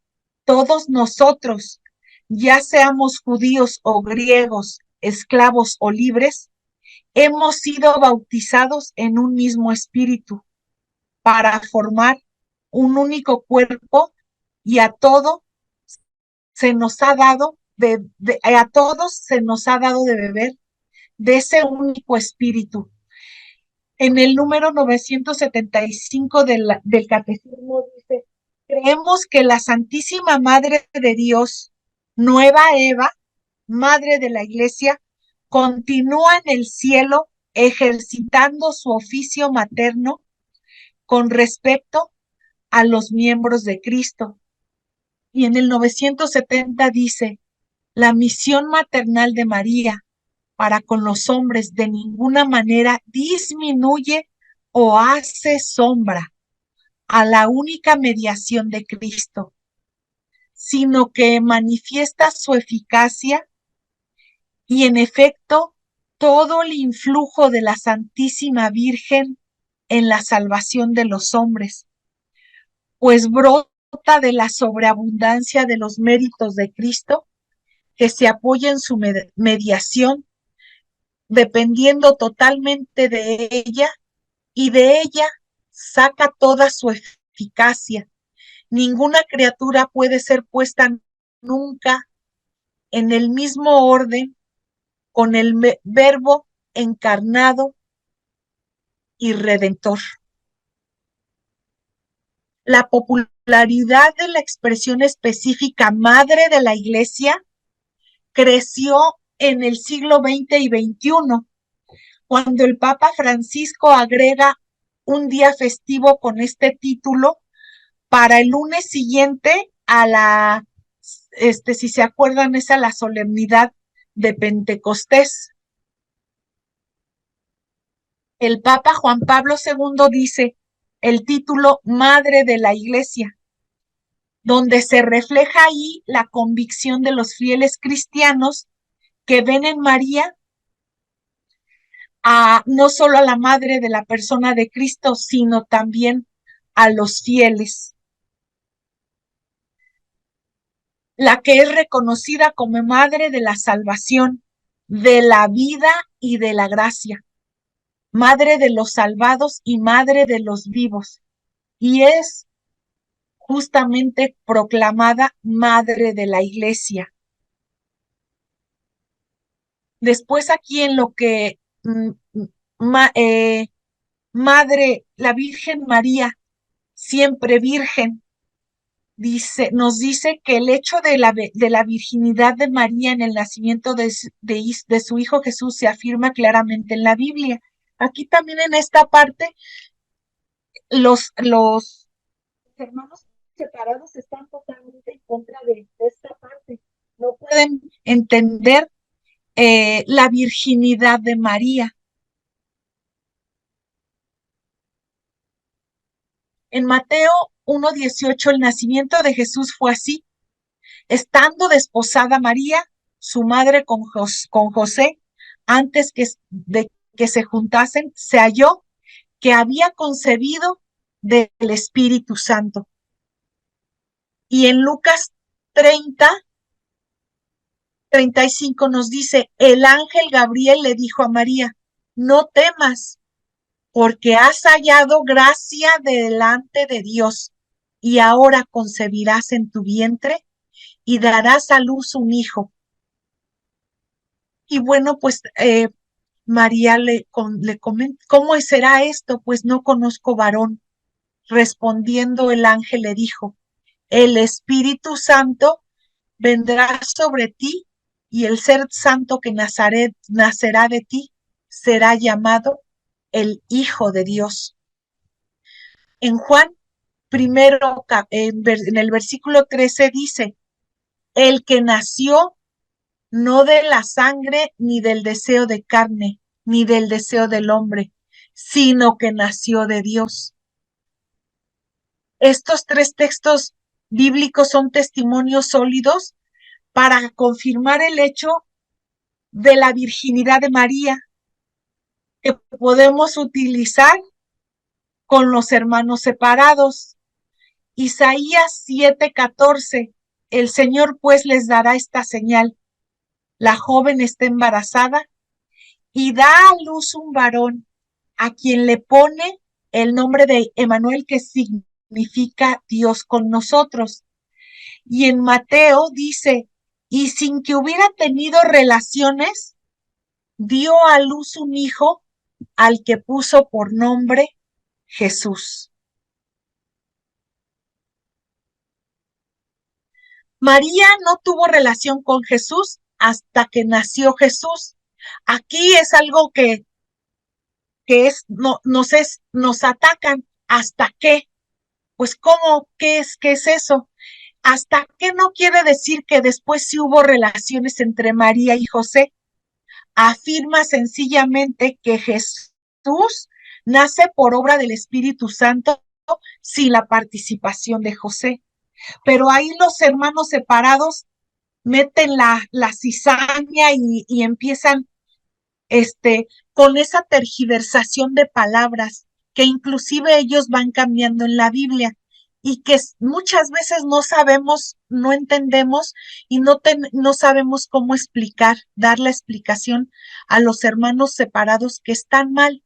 todos nosotros, ya seamos judíos o griegos, esclavos o libres, hemos sido bautizados en un mismo espíritu para formar un único cuerpo y a todos se nos ha dado a todos se nos ha dado de beber de ese único espíritu. En el número 975 del Catecismo dice, creemos que la Santísima Madre de Dios, Nueva Eva, Madre de la Iglesia, continúa en el cielo ejercitando su oficio materno con respecto a los miembros de Cristo. Y en el 970 dice, la misión maternal de María para con los hombres de ninguna manera disminuye o hace sombra a la única mediación de Cristo, sino que manifiesta su eficacia Y en efecto, todo el influjo de la Santísima Virgen en la salvación de los hombres, pues brota de la sobreabundancia de los méritos de Cristo, que se apoya en su mediación, dependiendo totalmente de ella, y de ella saca toda su eficacia. Ninguna criatura puede ser puesta nunca en el mismo orden con el Verbo encarnado y redentor. La popularidad de la expresión específica madre de la Iglesia creció en el siglo XX y XXI, cuando el Papa Francisco agrega un día festivo con este título para el lunes siguiente a la, si se acuerdan, es a la solemnidad de Pentecostés. El Papa Juan Pablo II dice el título Madre de la Iglesia, donde se refleja ahí la convicción de los fieles cristianos que ven en María no solo a la madre de la persona de Cristo, sino también a los fieles. La que es reconocida como madre de la salvación, de la vida y de la gracia, madre de los salvados y madre de los vivos, y es justamente proclamada madre de la Iglesia. Después aquí en lo que madre, la Virgen María, siempre virgen, nos dice que el hecho de la virginidad de María en el nacimiento de su hijo Jesús se afirma claramente en la Biblia. Aquí también en esta parte los hermanos separados están totalmente en contra de esta parte. No pueden entender la virginidad de María. En Mateo 1:18 el nacimiento de Jesús fue así. Estando desposada María, su madre con José, antes de que se juntasen, se halló que había concebido del Espíritu Santo. Y en Lucas 30:35 nos dice, el ángel Gabriel le dijo a María, no temas, porque has hallado gracia delante de Dios, y ahora concebirás en tu vientre y darás a luz un hijo. Y bueno, pues María le comenta, ¿cómo será esto? Pues no conozco varón. Respondiendo el ángel le dijo, el Espíritu Santo vendrá sobre ti y el ser santo que nacerá de ti será llamado el Hijo de Dios. En Juan primero, en el versículo 13 dice, el que nació no de la sangre, ni del deseo de carne, ni del deseo del hombre, sino que nació de Dios. Estos tres textos bíblicos son testimonios sólidos para confirmar el hecho de la virginidad de María, que podemos utilizar con los hermanos separados. Isaías 7:14, el Señor pues les dará esta señal, la joven está embarazada y da a luz un varón, a quien le pone el nombre de Emmanuel, que significa Dios con nosotros. Y en Mateo dice, y sin que hubiera tenido relaciones, dio a luz un hijo al que puso por nombre Jesús. María no tuvo relación con Jesús hasta que nació Jesús. Aquí es algo que nos atacan. ¿Hasta qué? Pues ¿cómo? ¿Qué es eso? ¿Hasta qué no quiere decir que después sí hubo relaciones entre María y José? Afirma sencillamente que Jesús nace por obra del Espíritu Santo sin la participación de José. Pero ahí los hermanos separados meten la cizaña y empiezan con esa tergiversación de palabras que inclusive ellos van cambiando en la Biblia y que muchas veces no sabemos, no entendemos y no sabemos cómo explicar, dar la explicación a los hermanos separados que están mal.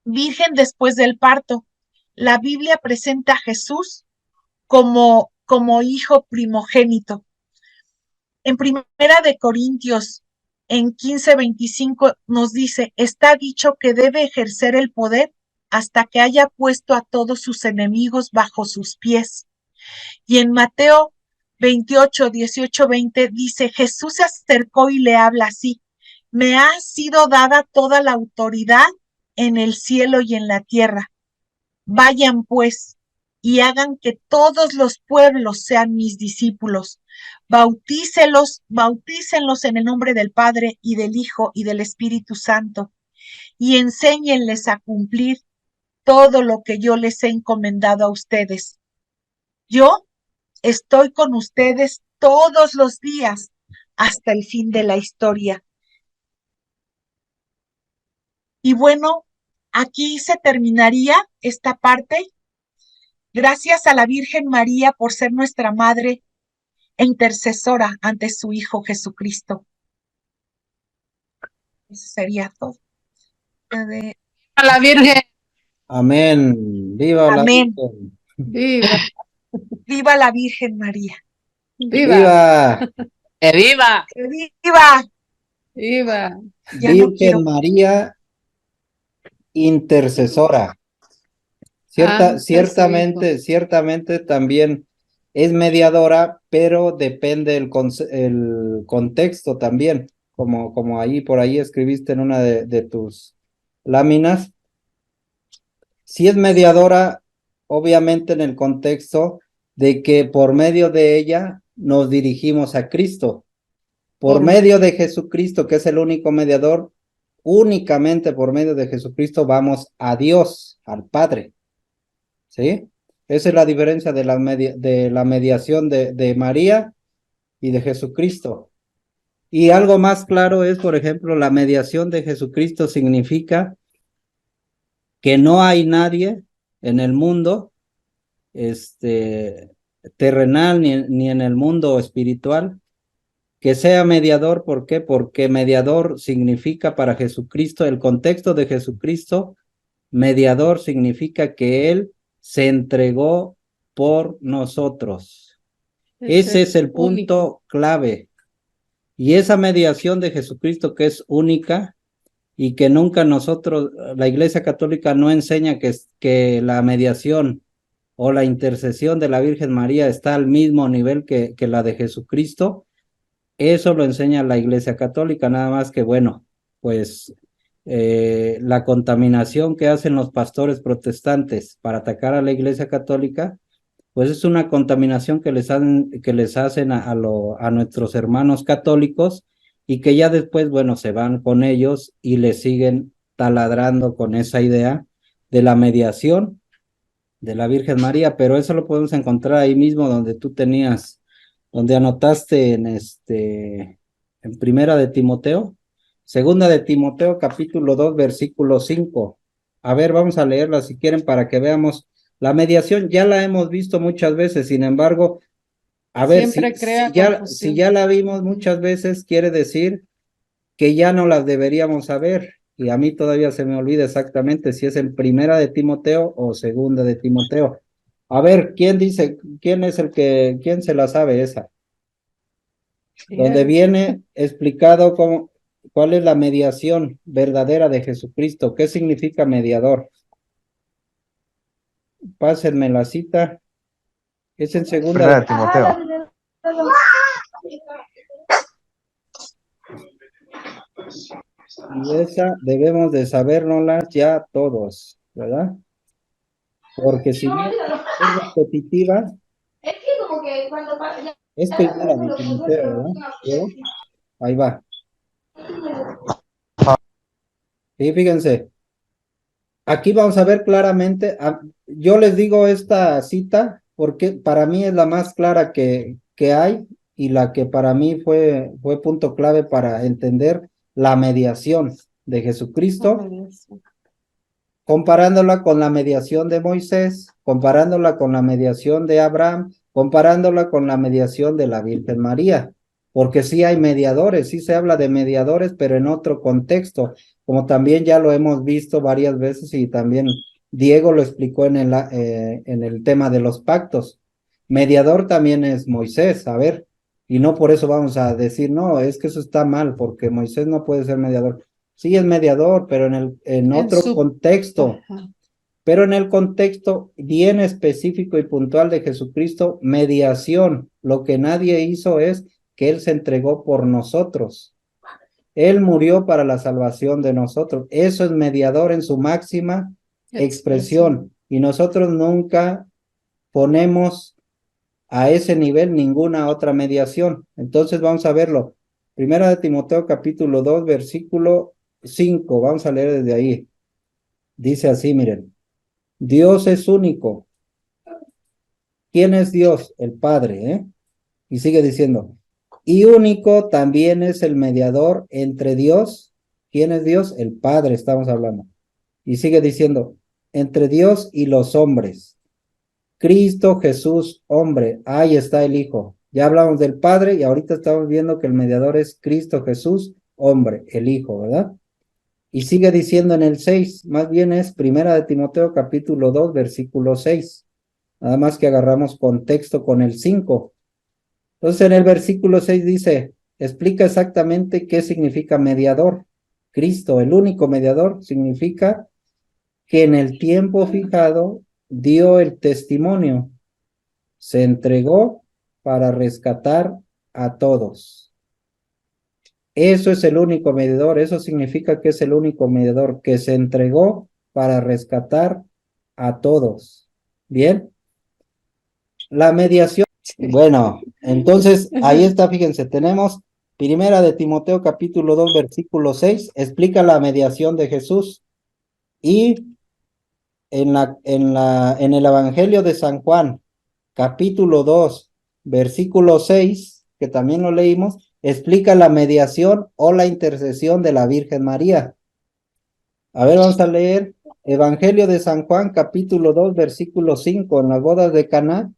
Virgen después del parto. La Biblia presenta a Jesús como hijo primogénito. En Primera de Corintios, en 15:25, nos dice, está dicho que debe ejercer el poder hasta que haya puesto a todos sus enemigos bajo sus pies. Y en Mateo 28, 18, 20 dice, Jesús se acercó y le habla así, me ha sido dada toda la autoridad en el cielo y en la tierra. Vayan pues y hagan que todos los pueblos sean mis discípulos. Bautícenlos en el nombre del Padre y del Hijo y del Espíritu Santo, y enséñenles a cumplir todo lo que yo les he encomendado a ustedes. Yo estoy con ustedes todos los días hasta el fin de la historia. Y bueno, aquí se terminaría esta parte. Gracias a la Virgen María por ser nuestra madre e intercesora ante su Hijo Jesucristo. Eso sería todo. A la Virgen. Amén. Viva la Amén. Virgen. Viva. Viva la Virgen María. Viva. Viva. ¡Que viva! ¡Que viva! Viva. Ya no Virgen quiero. María, intercesora. Ante su Ciertamente también es mediadora, pero depende el contexto también, como ahí por ahí escribiste en una de tus láminas. Sí es mediadora, obviamente en el contexto de que por medio de ella nos dirigimos a Cristo. Por medio de Jesucristo, que es el único mediador, únicamente por medio de Jesucristo vamos a Dios, al Padre. ¿Sí? Esa es la diferencia de la mediación de María y de Jesucristo. Y algo más claro es, por ejemplo, la mediación de Jesucristo significa que no hay nadie en el mundo terrenal ni en el mundo espiritual que sea mediador. ¿Por qué? Porque mediador significa para Jesucristo, el contexto de Jesucristo, mediador significa que Él se entregó por nosotros. Ese es el punto clave. Y esa mediación de Jesucristo que es única y que nunca nosotros, la Iglesia Católica no enseña que la mediación o la intercesión de la Virgen María está al mismo nivel que la de Jesucristo. Eso lo enseña la Iglesia Católica, nada más que bueno, pues la contaminación que hacen los pastores protestantes para atacar a la Iglesia Católica, pues es una contaminación que les hacen a nuestros hermanos católicos y que ya después, bueno, se van con ellos y les siguen taladrando con esa idea de la mediación de la Virgen María, pero eso lo podemos encontrar ahí mismo donde tú tenías, donde anotaste en Primera de Timoteo, Segunda de Timoteo, capítulo 2, versículo 5. A ver, vamos a leerla si quieren para que veamos. La mediación ya la hemos visto muchas veces, sin embargo, a ver, si ya la vimos muchas veces, quiere decir que ya no las deberíamos saber. Y a mí todavía se me olvida exactamente si es en Primera de Timoteo o Segunda de Timoteo. A ver, ¿quién dice, quién se la sabe esa? Donde viene explicado cuál es la mediación verdadera de Jesucristo. ¿Qué significa mediador? Pásenme la cita. Es en Segunda de Timoteo. Y esa debemos de sabérnoslas ya todos, ¿verdad? Porque si no es repetitiva, Es que como que cuando es Primera de Timoteo, ¿verdad? ¿Pero? Ahí va. Sí, fíjense. Aquí vamos a ver claramente, yo les digo esta cita porque para mí es la más clara que hay y la que para mí fue punto clave para entender la mediación de Jesucristo, comparándola con la mediación de Moisés, comparándola con la mediación de Abraham, comparándola con la mediación de la Virgen María, porque sí hay mediadores, sí se habla de mediadores, pero en otro contexto, como también ya lo hemos visto varias veces y también Diego lo explicó en el tema de los pactos. Mediador también es Moisés, a ver, y no por eso vamos a decir, no, es que eso está mal, porque Moisés no puede ser mediador. Sí es mediador, pero en otro contexto. Ajá. Pero en el contexto bien específico y puntual de Jesucristo, mediación. Lo que nadie hizo es que Él se entregó por nosotros. Él murió para la salvación de nosotros. Eso es mediador en su máxima expresión. Y nosotros nunca ponemos a ese nivel ninguna otra mediación. Entonces vamos a verlo. Primera de Timoteo capítulo 2, versículo 5. Vamos a leer desde ahí. Dice así, miren. Dios es único. ¿Quién es Dios? El Padre, ¿eh? Y sigue diciendo. Y único también es el mediador entre Dios. ¿Quién es Dios? El Padre, estamos hablando. Y sigue diciendo, entre Dios y los hombres. Cristo Jesús, hombre. Ahí está el Hijo. Ya hablamos del Padre y ahorita estamos viendo que el mediador es Cristo Jesús, hombre, el Hijo, ¿verdad? Y sigue diciendo en el 6, más bien es Primera de Timoteo capítulo 2, versículo 6. Nada más que agarramos contexto con el 5. Entonces en el versículo 6 dice, explica exactamente qué significa mediador. Cristo, el único mediador, significa que en el tiempo fijado dio el testimonio, se entregó para rescatar a todos. Eso es el único mediador, eso significa que es el único mediador que se entregó para rescatar a todos. ¿Bien? La mediación, bueno, entonces ahí está, fíjense, tenemos Primera de Timoteo capítulo 2 versículo 6, explica la mediación de Jesús y en el Evangelio de San Juan capítulo 2 versículo 6, que también lo leímos, explica la mediación o la intercesión de la Virgen María. A ver, vamos a leer Evangelio de San Juan, capítulo 2, versículo 5, en las bodas de Caná,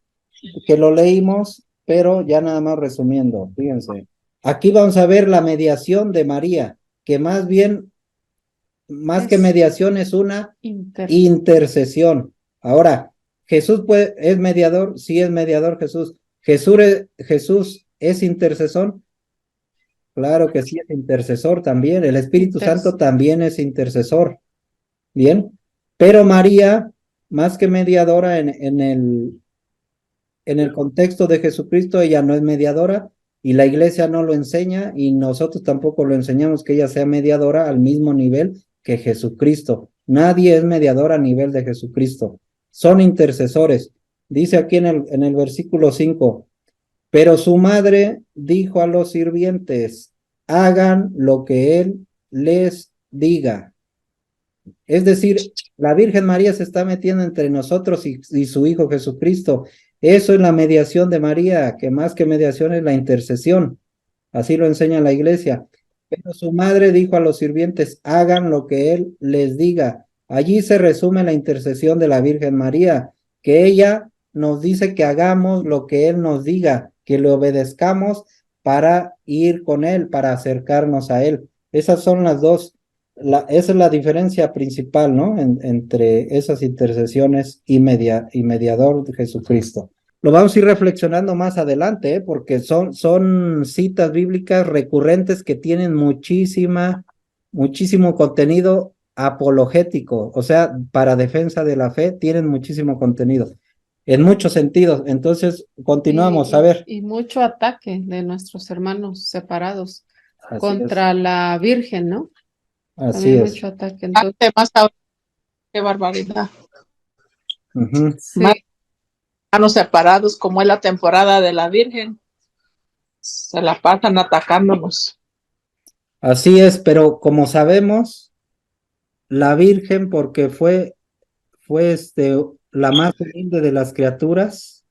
que lo leímos, pero ya nada más resumiendo, fíjense. Aquí vamos a ver la mediación de María, que más bien, más que mediación, es una intercesión. Ahora, Jesús es mediador, sí es mediador Jesús. Jesús es intercesor. Claro que sí es intercesor también. El Espíritu Santo también es intercesor. Bien. Pero María, más que mediadora en el contexto de Jesucristo, ella no es mediadora y la iglesia no lo enseña y nosotros tampoco lo enseñamos que ella sea mediadora al mismo nivel que Jesucristo. Nadie es mediador a nivel de Jesucristo. Son intercesores. Dice aquí en el versículo 5, pero su madre dijo a los sirvientes, hagan lo que él les diga. Es decir, la Virgen María se está metiendo entre nosotros y su Hijo Jesucristo. Eso es la mediación de María, que más que mediación es la intercesión. Así lo enseña la iglesia. Pero su madre dijo a los sirvientes, hagan lo que él les diga. Allí se resume la intercesión de la Virgen María, que ella nos dice que hagamos lo que él nos diga, que le obedezcamos para ir con él, para acercarnos a él. Esas son las dos. Esa es la diferencia principal, ¿no? Entre esas intercesiones y mediador de Jesucristo. Lo vamos a ir reflexionando más adelante, porque son citas bíblicas recurrentes que tienen muchísimo contenido apologético, o sea, para defensa de la fe, tienen muchísimo contenido, en muchos sentidos. Entonces, continuamos, a ver. Y mucho ataque de nuestros hermanos separados Así contra la Virgen, ¿no? Así También es. mucho ataque. Entonces, Más ahora, qué barbaridad. Sí. Más hermanos separados, como es la temporada de la Virgen, se la pasan atacándonos. Así es, pero como sabemos, la Virgen, porque fue la más humilde de las criaturas,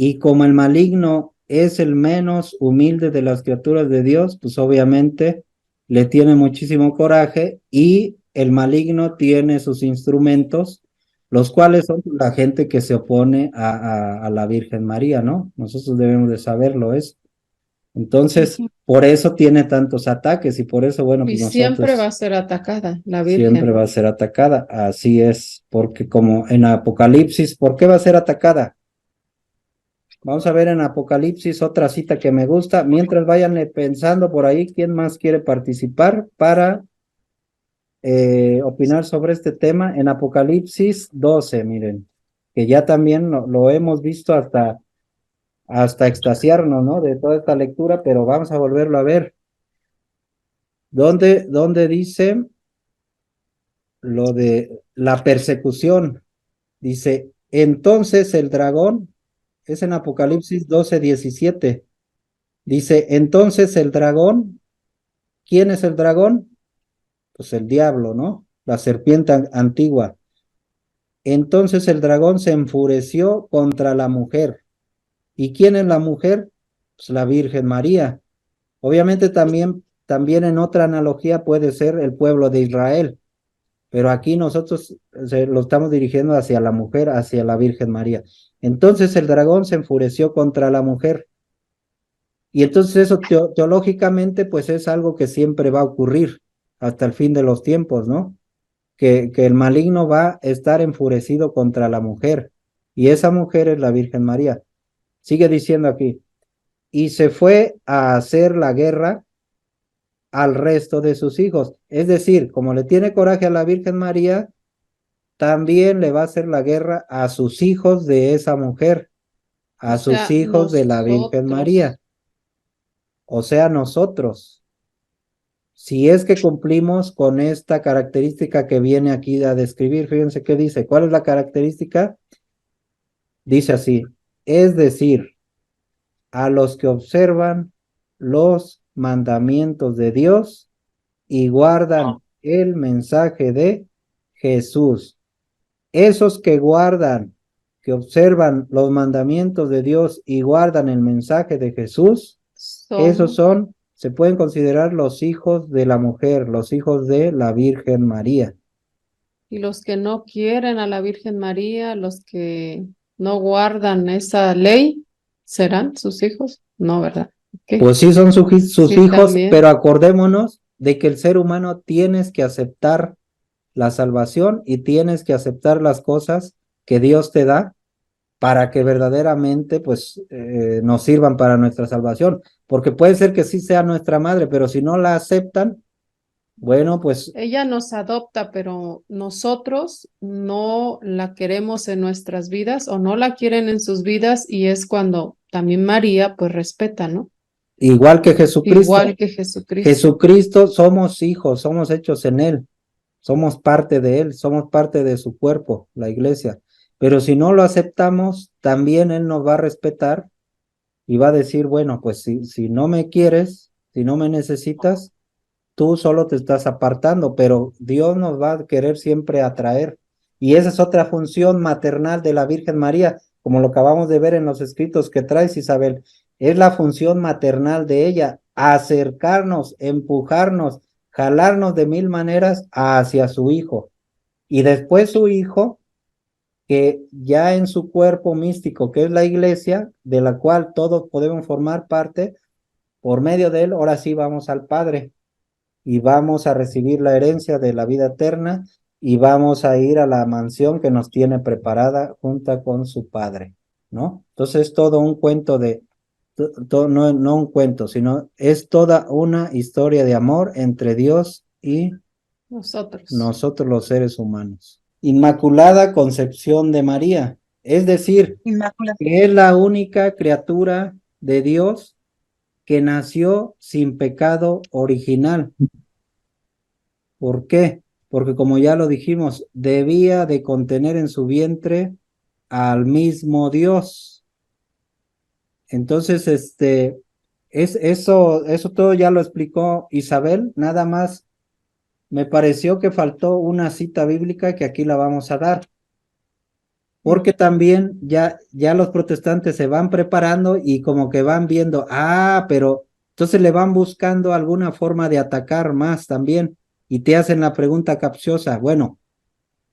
Y como el maligno es el menos humilde de las criaturas de Dios, pues obviamente le tiene muchísimo coraje y el maligno tiene sus instrumentos, los cuales son la gente que se opone a la Virgen María, ¿no? Nosotros debemos de saberlo eso. Entonces, por eso tiene tantos ataques y por eso, bueno, Y pues siempre va a nosotros ser atacada la siempre Virgen. va a ser atacada. Así es, porque como en Apocalipsis, ¿por qué va a ser atacada? Vamos a ver en Apocalipsis otra cita que me gusta. Mientras vayan pensando por ahí, ¿quién más quiere participar para opinar sobre este tema? En Apocalipsis 12, miren, que ya también lo hemos visto hasta extasiarnos, ¿no? De toda esta lectura, pero vamos a volverlo a ver. ¿Dónde dice lo de la persecución? Dice, entonces el dragón, es en Apocalipsis 12:17. Dice, entonces el dragón, ¿quién es el dragón? Pues el diablo, ¿no? La serpiente antigua. Entonces el dragón se enfureció contra la mujer. ¿Y quién es la mujer? Pues la Virgen María. Obviamente también en otra analogía puede ser el pueblo de Israel, pero aquí nosotros lo estamos dirigiendo hacia la mujer, hacia la Virgen María. Entonces el dragón se enfureció contra la mujer. Y entonces eso teológicamente pues es algo que siempre va a ocurrir hasta el fin de los tiempos, ¿no? Que el maligno va a estar enfurecido contra la mujer y esa mujer es la Virgen María. Sigue diciendo aquí, y se fue a hacer la guerra al resto de sus hijos. Es decir, como le tiene coraje a la Virgen María, también le va a hacer la guerra a sus hijos de esa mujer, O a sus sea, hijos de la Virgen María, nosotros. o sea, nosotros. Si es que cumplimos con esta característica que viene aquí a describir, fíjense qué dice. ¿Cuál es la característica? Dice así, es decir, a los que observan los mandamientos de Dios y guardan el mensaje de Jesús. Esos que guardan, que observan los mandamientos de Dios y guardan el mensaje de Jesús, esos Son, se pueden considerar los hijos de la mujer, los hijos de la Virgen María. y los que no quieren a la Virgen María, los que no guardan esa ley, ¿serán sus hijos? No, ¿verdad? ¿Qué? Pues sí son sus Sí, hijos, pero también. acordémonos de que el ser humano tienes que aceptar la salvación y tienes que aceptar las cosas que Dios te da para que verdaderamente pues nos sirvan para nuestra salvación, porque puede ser que sí sea nuestra madre, pero si no la aceptan, bueno, pues Ella nos adopta, pero nosotros no la queremos en nuestras vidas o no la quieren en sus vidas y es cuando también María pues respeta, ¿no? igual que Jesucristo, Igual que Jesucristo. Jesucristo somos hijos, somos hechos en Él, somos parte de Él, somos parte de su cuerpo, la iglesia, pero si no lo aceptamos, también Él nos va a respetar y va a decir, bueno, pues si no me quieres, si no me necesitas, tú solo te estás apartando, pero Dios nos va a querer siempre atraer. Y esa es otra función maternal de la Virgen María, como lo acabamos de ver en los escritos que traes, Isabel. Es la función maternal de ella, acercarnos, empujarnos, jalarnos de mil maneras hacia su hijo. Y después su hijo, que ya en su cuerpo místico, que es la iglesia, de la cual todos podemos formar parte, por medio de él, ahora sí vamos al Padre y vamos a recibir la herencia de la vida eterna y vamos a ir a la mansión que nos tiene preparada junto con su Padre, ¿no? Entonces es todo un cuento no un cuento, sino es toda una historia de amor entre Dios y Nosotros. nosotros los seres humanos. Inmaculada Concepción de María, es decir, Inmaculada. que es la única criatura de Dios que nació sin pecado original. ¿Por qué? Porque como ya lo dijimos, debía de contener en su vientre al mismo Dios. Entonces, eso todo ya lo explicó Isabel, nada más me pareció que faltó una cita bíblica que aquí la vamos a dar. porque también ya los protestantes se van preparando y como que van viendo, pero entonces le van buscando alguna forma de atacar más también y te hacen la pregunta capciosa, bueno,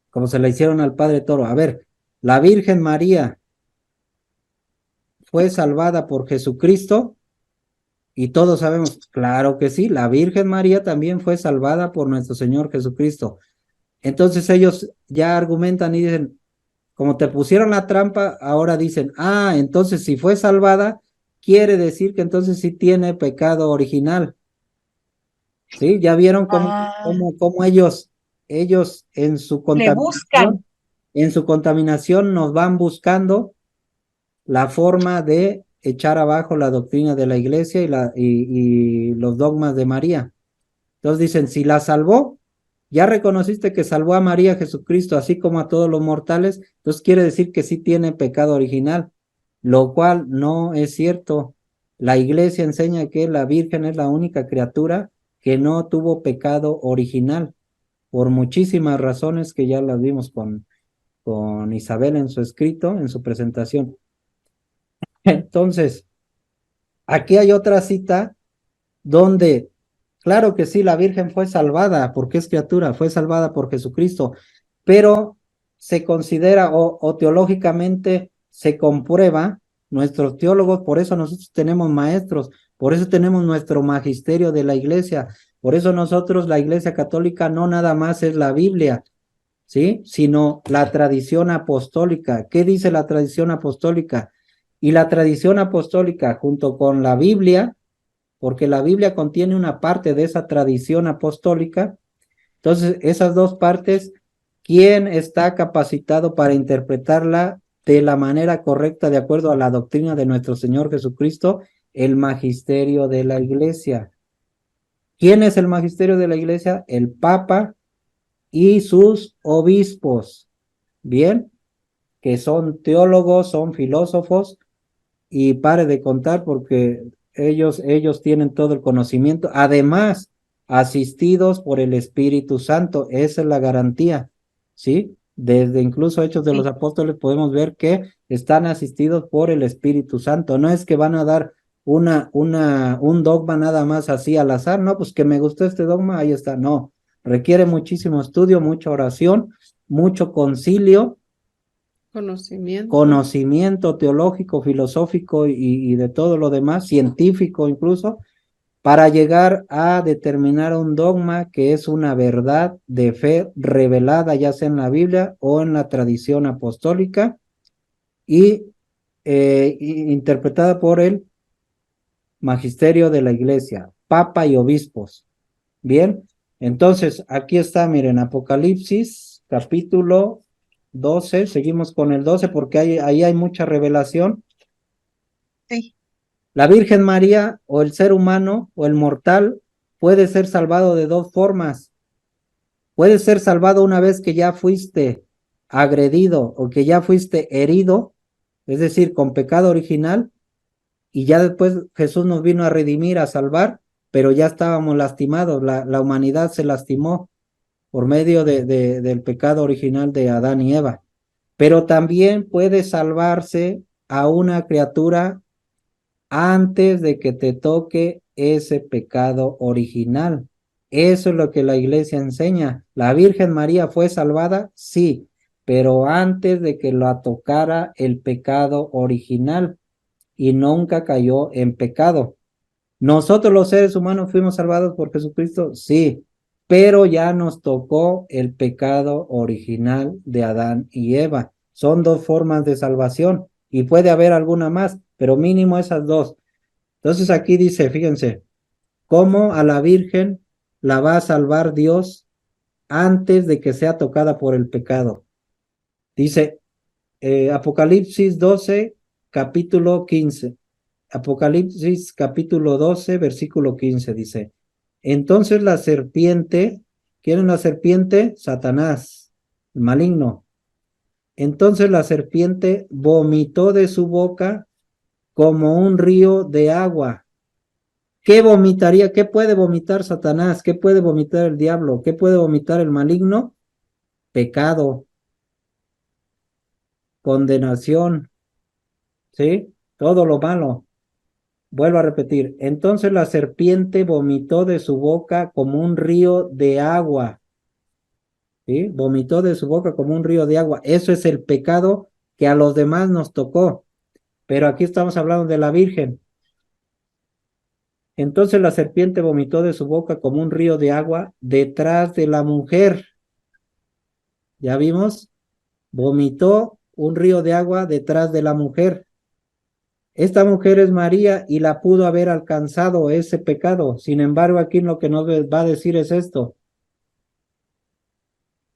como se la hicieron al Padre Toro, a ver, la Virgen María fue salvada por Jesucristo y todos sabemos, claro que sí, la Virgen María también fue salvada por nuestro Señor Jesucristo. Entonces ellos ya argumentan y dicen, como te pusieron la trampa, ahora dicen, entonces si fue salvada, quiere decir que entonces sí tiene pecado original. ¿Sí? Ya vieron Ah, cómo ellos le buscan. en su contaminación nos van buscando la forma de echar abajo la doctrina de la iglesia y los dogmas de María. Entonces dicen, si la salvó, ya reconociste que salvó a María Jesucristo, así como a todos los mortales, entonces quiere decir que sí tiene pecado original, lo cual no es cierto. La iglesia enseña que la Virgen es la única criatura que no tuvo pecado original, por muchísimas razones que ya las vimos con Isabel en su escrito, en su presentación. Entonces, aquí hay otra cita donde, claro que sí, la Virgen fue salvada, porque es criatura, fue salvada por Jesucristo, pero se considera o teológicamente se comprueba, nuestros teólogos, por eso nosotros tenemos maestros, por eso tenemos nuestro magisterio de la iglesia, por eso nosotros, la iglesia católica, no nada más es la Biblia, ¿sí? Sino la tradición apostólica. ¿Qué dice la tradición apostólica? Y la tradición apostólica junto con la Biblia, porque la Biblia contiene una parte de esa tradición apostólica. Entonces, esas dos partes, ¿quién está capacitado para interpretarla de la manera correcta de acuerdo a la doctrina de nuestro Señor Jesucristo? El magisterio de la iglesia. ¿Quién es el magisterio de la iglesia? El Papa y sus obispos. Bien, que son teólogos, son filósofos, y pare de contar porque ellos tienen todo el conocimiento, además asistidos por el Espíritu Santo, esa es la garantía, ¿sí? Desde incluso Hechos de los Sí. Apóstoles podemos ver que están asistidos por el Espíritu Santo, no es que van a dar un dogma nada más así al azar, no, pues que me gustó este dogma, ahí está, no, requiere muchísimo estudio, mucha oración, mucho concilio, Conocimiento. conocimiento teológico, filosófico y de todo lo demás, científico incluso, para llegar a determinar un dogma que es una verdad de fe revelada, ya sea en la Biblia o en la tradición apostólica y interpretada por el magisterio de la iglesia, papa y obispos. Bien, entonces aquí está, miren, Apocalipsis, capítulo 12, seguimos con el 12 porque ahí hay mucha revelación. Sí. La Virgen María o el ser humano o el mortal puede ser salvado de dos formas. Puede ser salvado una vez que ya fuiste agredido o que ya fuiste herido, es decir, con pecado original, y ya después Jesús nos vino a redimir, a salvar, pero ya estábamos lastimados, la humanidad se lastimó por medio del pecado original de Adán y Eva. Pero también puede salvarse a una criatura antes de que te toque ese pecado original. Eso es lo que la iglesia enseña. ¿La Virgen María fue salvada? Sí, pero antes de que la tocara el pecado original y nunca cayó en pecado. ¿Nosotros los seres humanos fuimos salvados por Jesucristo? Sí, pero ya nos tocó el pecado original de Adán y Eva. Son dos formas de salvación y puede haber alguna más, pero mínimo esas dos. Entonces aquí dice, fíjense, cómo a la Virgen la va a salvar Dios antes de que sea tocada por el pecado. Dice Apocalipsis 12, capítulo 15. Apocalipsis capítulo 12, versículo 15 dice, entonces la serpiente, ¿quién es la serpiente? Satanás, el maligno. Entonces la serpiente vomitó de su boca como un río de agua. ¿Qué vomitaría? ¿Qué puede vomitar Satanás? ¿Qué puede vomitar el diablo? ¿Qué puede vomitar el maligno? Pecado. condenación, ¿sí? Todo lo malo. Vuelvo a repetir. Entonces la serpiente vomitó de su boca como un río de agua, ¿sí? Vomitó de su boca como un río de agua. Eso es el pecado que a los demás nos tocó. Pero aquí estamos hablando de la Virgen. Entonces la serpiente vomitó de su boca como un río de agua detrás de la mujer. ¿Ya vimos? Vomitó un río de agua detrás de la mujer. Esta mujer es María y la pudo haber alcanzado ese pecado. Sin embargo, aquí lo que nos va a decir es esto.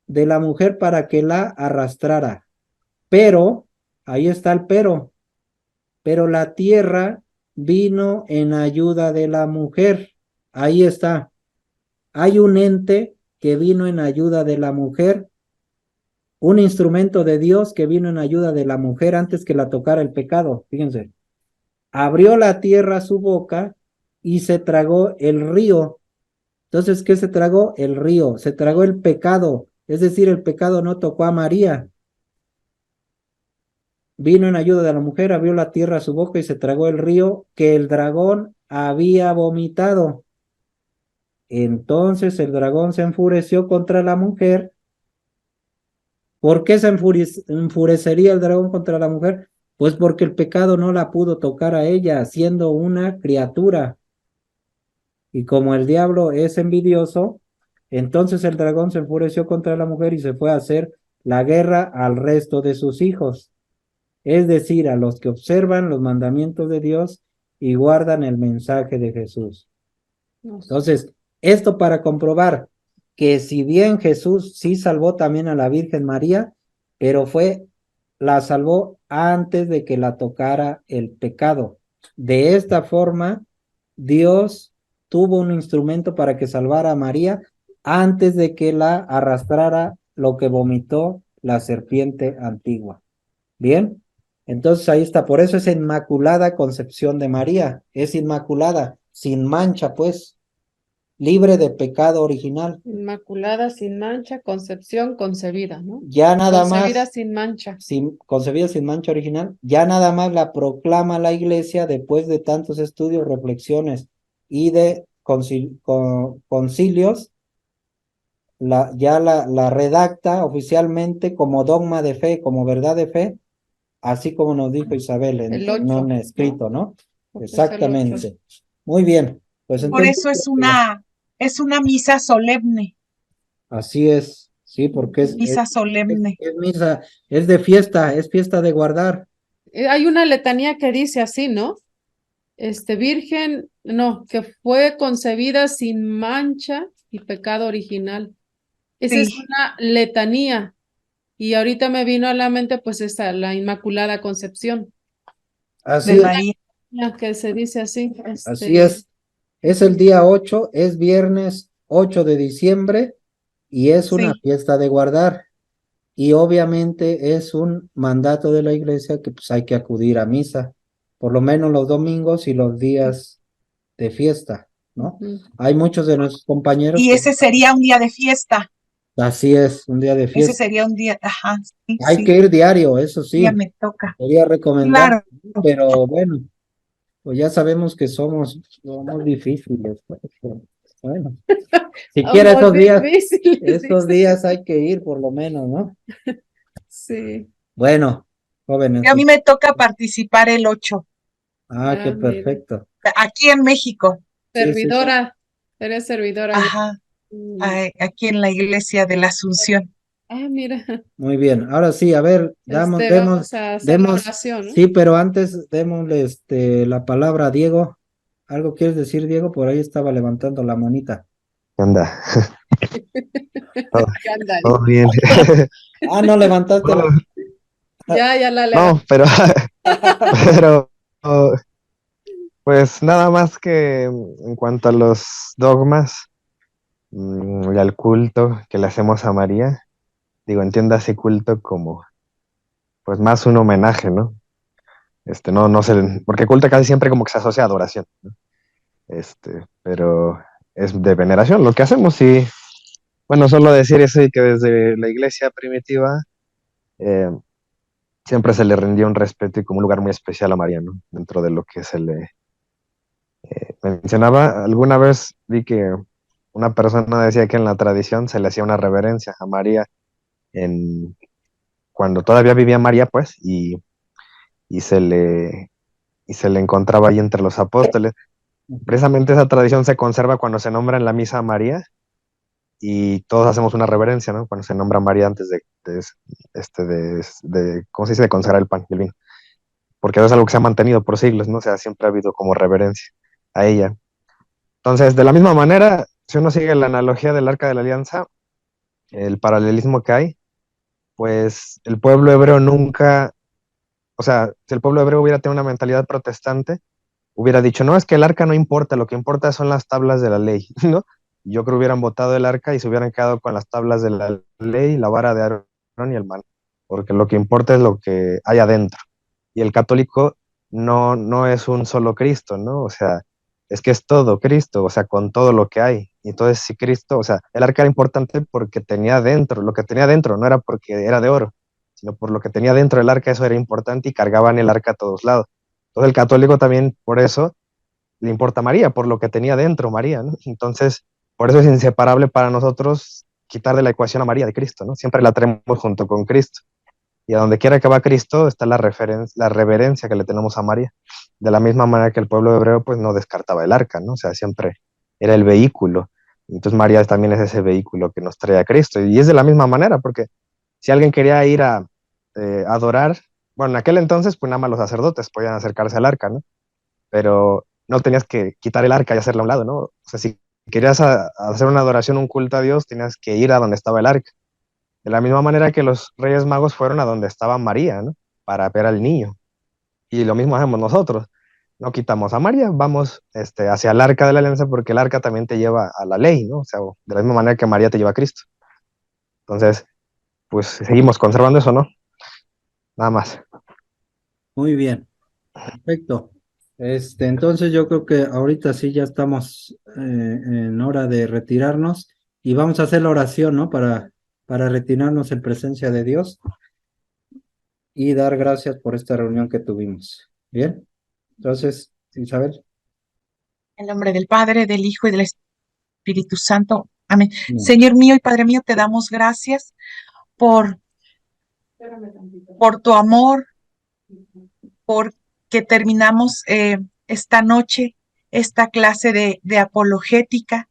De la mujer para que la arrastrara. Pero, ahí está el pero la tierra vino en ayuda de la mujer. Ahí está. Hay un ente que vino en ayuda de la mujer, un instrumento de Dios que vino en ayuda de la mujer antes que la tocara el pecado. Fíjense. Abrió la tierra su boca y se tragó el río. Entonces, ¿qué se tragó? El río. Se tragó el pecado. Es decir, el pecado no tocó a María. Vino en ayuda de la mujer, abrió la tierra su boca y se tragó el río que el dragón había vomitado. Entonces el dragón se enfureció contra la mujer. ¿Por qué se enfurecería el dragón contra la mujer? Pues porque el pecado no la pudo tocar a ella, siendo una criatura. Y como el diablo es envidioso, entonces el dragón se enfureció contra la mujer y se fue a hacer la guerra al resto de sus hijos, es decir, a los que observan los mandamientos de Dios y guardan el mensaje de Jesús. Entonces, esto para comprobar que si bien Jesús sí salvó también a la Virgen María, pero la salvó antes de que la tocara el pecado. De esta forma, Dios tuvo un instrumento para que salvara a María antes de que la arrastrara lo que vomitó la serpiente antigua. ¿Bien? Entonces ahí está, por eso es Inmaculada Concepción de María, es inmaculada, sin mancha, pues, libre de pecado original. Inmaculada, sin mancha, concepción, concebida, ¿no? Ya nada Concebida más, sin mancha. concebida sin mancha original, ya nada más la proclama la Iglesia después de tantos estudios, reflexiones y de concilios, ya la redacta oficialmente como dogma de fe, como verdad de fe, así como nos dijo Isabel El en 8, un escrito, ¿no? Porque es el 8. Exactamente. Muy bien. Pues Por entonces, eso es una misa solemne, así es, sí, porque misa solemne. es misa, es de fiesta, es fiesta de guardar. Hay una letanía que dice así, ¿no? Virgen, no, que fue concebida sin mancha y pecado original. Esa es Sí, una letanía. Y ahorita me vino a la mente, pues, la Inmaculada Concepción, Así de es, María. que se dice así. así es. Es el día 8, es viernes 8 de diciembre y es una Sí, fiesta de guardar. Y obviamente es un mandato de la iglesia que pues hay que acudir a misa, por lo menos los domingos y los días de fiesta, ¿no? Ujú. Hay muchos de nuestros compañeros y que ese sería un día de fiesta. así es, un día de Ese fiesta. sería un día, ajá, sí, Hay sí, que ir diario, eso ya sí, me toca. sería recomendar, Claro, pero bueno, pues ya sabemos que somos difíciles, pues. Bueno, siquiera Somos difíciles, esos dice. días hay que ir por lo menos, ¿no? Sí. Bueno, jóvenes, a pues, mí me toca participar el 8, qué Mira. perfecto. aquí en México, Sí, sí, sí. Servidora, eres servidora ya. ajá, Mm. aquí en la iglesia de la Asunción. Mira, Muy bien, ahora sí, a ver, vamos a hacer la oración, ¿no? sí, pero antes démosle la palabra a Diego. ¿Algo quieres decir, Diego? Por ahí estaba levantando la manita. ¿Qué onda? Todo, ¿Qué onda? todo bien. No levantaste No, Ya la no, levanté. pero, pues nada más que en cuanto a los dogmas y al culto que le hacemos a María, digo, entiéndase culto como, pues más un homenaje, ¿no? No sé, porque culto casi siempre como que se asocia a adoración, ¿no? Pero es de veneración lo que hacemos y, bueno, solo decir eso y que desde la iglesia primitiva, siempre se le rendía un respeto y como un lugar muy especial a María, ¿no? Dentro de lo que se le mencionaba. Alguna vez vi que una persona decía que en la tradición se le hacía una reverencia a María en, cuando todavía vivía María, pues, y se le, y se le encontraba ahí entre los apóstoles. Precisamente esa tradición se conserva cuando se nombra en la misa a María y todos hacemos una reverencia, ¿no? Cuando se nombra a María antes ¿cómo se dice? De consagrar el pan y el vino. Porque es algo que se ha mantenido por siglos, ¿no? O sea, siempre ha habido como reverencia a ella. Entonces, de la misma manera, si uno sigue la analogía del Arca de la Alianza, el paralelismo que hay, pues el pueblo hebreo nunca, o sea, si el pueblo hebreo hubiera tenido una mentalidad protestante, hubiera dicho, no, es que el arca no importa, lo que importa son las tablas de la ley, ¿no? Yo creo que hubieran votado el arca y se hubieran quedado con las tablas de la ley, la vara de Aarón y el man, porque lo que importa es lo que hay adentro. Y el católico no es un solo Cristo, ¿no? O sea, es que es todo Cristo, o sea, con todo lo que hay. Y entonces, si Cristo, o sea, el arca era importante porque tenía dentro, lo que tenía dentro no era porque era de oro, sino por lo que tenía dentro del arca, eso era importante y cargaban el arca a todos lados. Entonces, el católico también, por eso, le importa María, por lo que tenía dentro María, ¿no? Entonces, por eso es inseparable para nosotros quitar de la ecuación a María de Cristo, ¿no? Siempre la tenemos junto con Cristo. Y a donde quiera que va Cristo está la reverencia que le tenemos a María. De la misma manera que el pueblo hebreo pues no descartaba el arca, ¿no? O sea, siempre era el vehículo. Entonces María también es ese vehículo que nos trae a Cristo. Y es de la misma manera, porque si alguien quería ir a adorar, bueno, en aquel entonces pues nada más los sacerdotes podían acercarse al arca, ¿no? Pero no tenías que quitar el arca y hacerla a un lado, ¿no? O sea, si querías hacer una adoración, un culto a Dios, tenías que ir a donde estaba el arca. De la misma manera que los Reyes Magos fueron a donde estaba María, ¿no? Para ver al niño. Y lo mismo hacemos nosotros. No quitamos a María, vamos hacia el arca de la alianza porque el arca también te lleva a la ley, ¿no? O sea, de la misma manera que María te lleva a Cristo. Entonces, pues seguimos conservando eso, ¿no? Nada más. Muy bien, perfecto. Entonces yo creo que ahorita sí ya estamos en hora de retirarnos y vamos a hacer la oración, ¿no? Para retirarnos en presencia de Dios y dar gracias por esta reunión que tuvimos. Bien, entonces, Isabel. En nombre del Padre, del Hijo y del Espíritu Santo. Amén. No. Señor mío y Padre mío, te damos gracias por, por tu amor, porque terminamos esta noche, esta clase de apologética,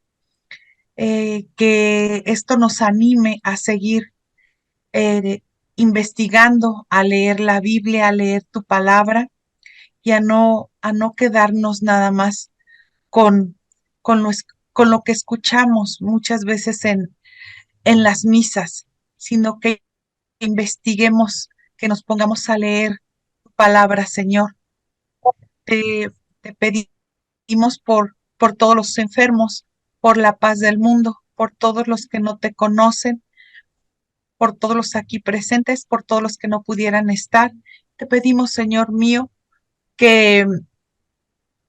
que esto nos anime a seguir investigando, a leer la Biblia, a leer tu palabra y a no quedarnos nada más con, con, lo, con lo que escuchamos muchas veces en las misas, sino que investiguemos, que nos pongamos a leer tu palabra, Señor. Te pedimos por todos los enfermos, por la paz del mundo, por todos los que no te conocen, por todos los aquí presentes, por todos los que no pudieran estar. Te pedimos, Señor mío, que,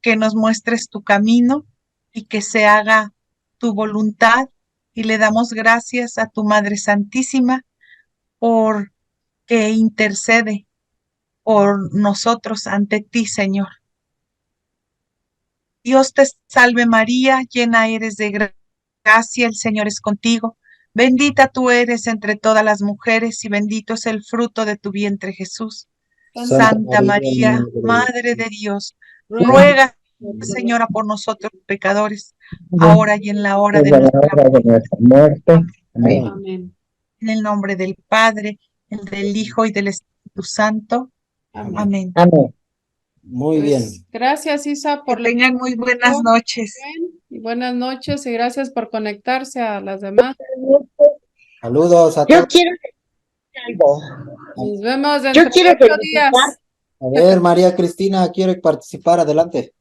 que nos muestres tu camino y que se haga tu voluntad. Y le damos gracias a tu Madre Santísima por que intercede por nosotros ante ti, Señor. Dios te salve María, llena eres de gracia, el Señor es contigo. Bendita tú eres entre todas las mujeres y bendito es el fruto de tu vientre, Jesús. Santa María, Madre de Dios, ruega, Señora, por nosotros pecadores, ahora y en la hora de nuestra muerte. Amén. Amén. En el nombre del Padre, el del Hijo y del Espíritu Santo. Amén. Amén. Amén. Muy Pues, bien. gracias, Isa, Que por la tengan muy buenas noches. y buenas noches y gracias por conectarse a las demás. Saludos a Yo todos. quiero decir algo. Nos vemos Yo dentro quiero de 8 felicitar. días. A ver, María Cristina quiere participar, adelante.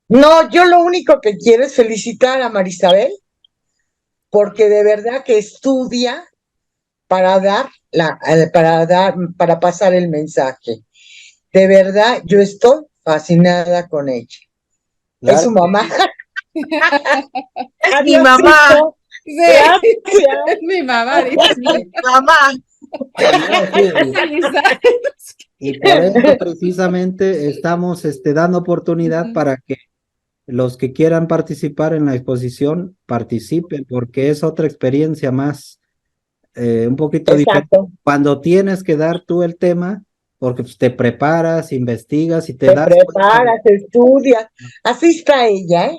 No, yo lo único que quiero es felicitar a Marisabel, porque de verdad que estudia para para pasar el mensaje. De verdad, yo estoy fascinada con ella. Claro. Es su mamá. Mi mamá. Adiósito. Sí, Gracias. es mi mamá, dice. Mamá. Y por eso precisamente estamos dando oportunidad para que los que quieran participar en la exposición participen, porque es otra experiencia más, un poquito diferente. Exacto. Cuando tienes que dar tú el tema, porque pues, te preparas, investigas y te Te das cuenta. preparas, estudias. Así está ella, ¿eh?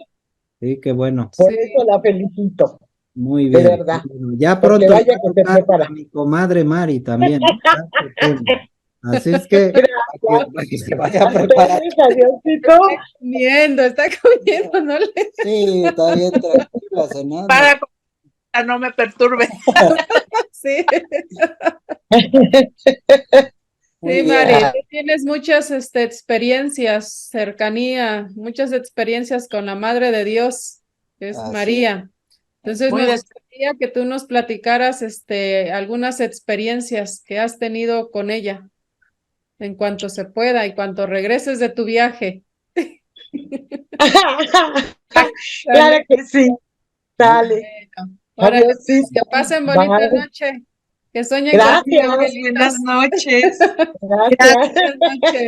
Sí, qué bueno. Por Sí. eso la felicito. Muy De bien. verdad. Bueno, ya Porque pronto le vaya voy que a se contar prepara. a mi comadre Mari también, ¿no? Tanto tema. Así es que para que se vaya a preparar. Ustedes, adiósito. Está comiendo, no le... Sí, está bien tranquila, cenando. Para que no me perturbe. Sí, Muy sí, bien. Mari, tú tienes muchas experiencias, cercanía, muchas experiencias con la Madre de Dios, que es Así. María. Entonces Muy me bien. gustaría que tú nos platicaras algunas experiencias que has tenido con ella, en cuanto se pueda y cuanto regreses de tu viaje. Claro que sí. Dale. Órale, Adiósito. que pasen bonita Bye. noche, que sueñen Gracias. con Buenas noches. Gracias. Buenas noches.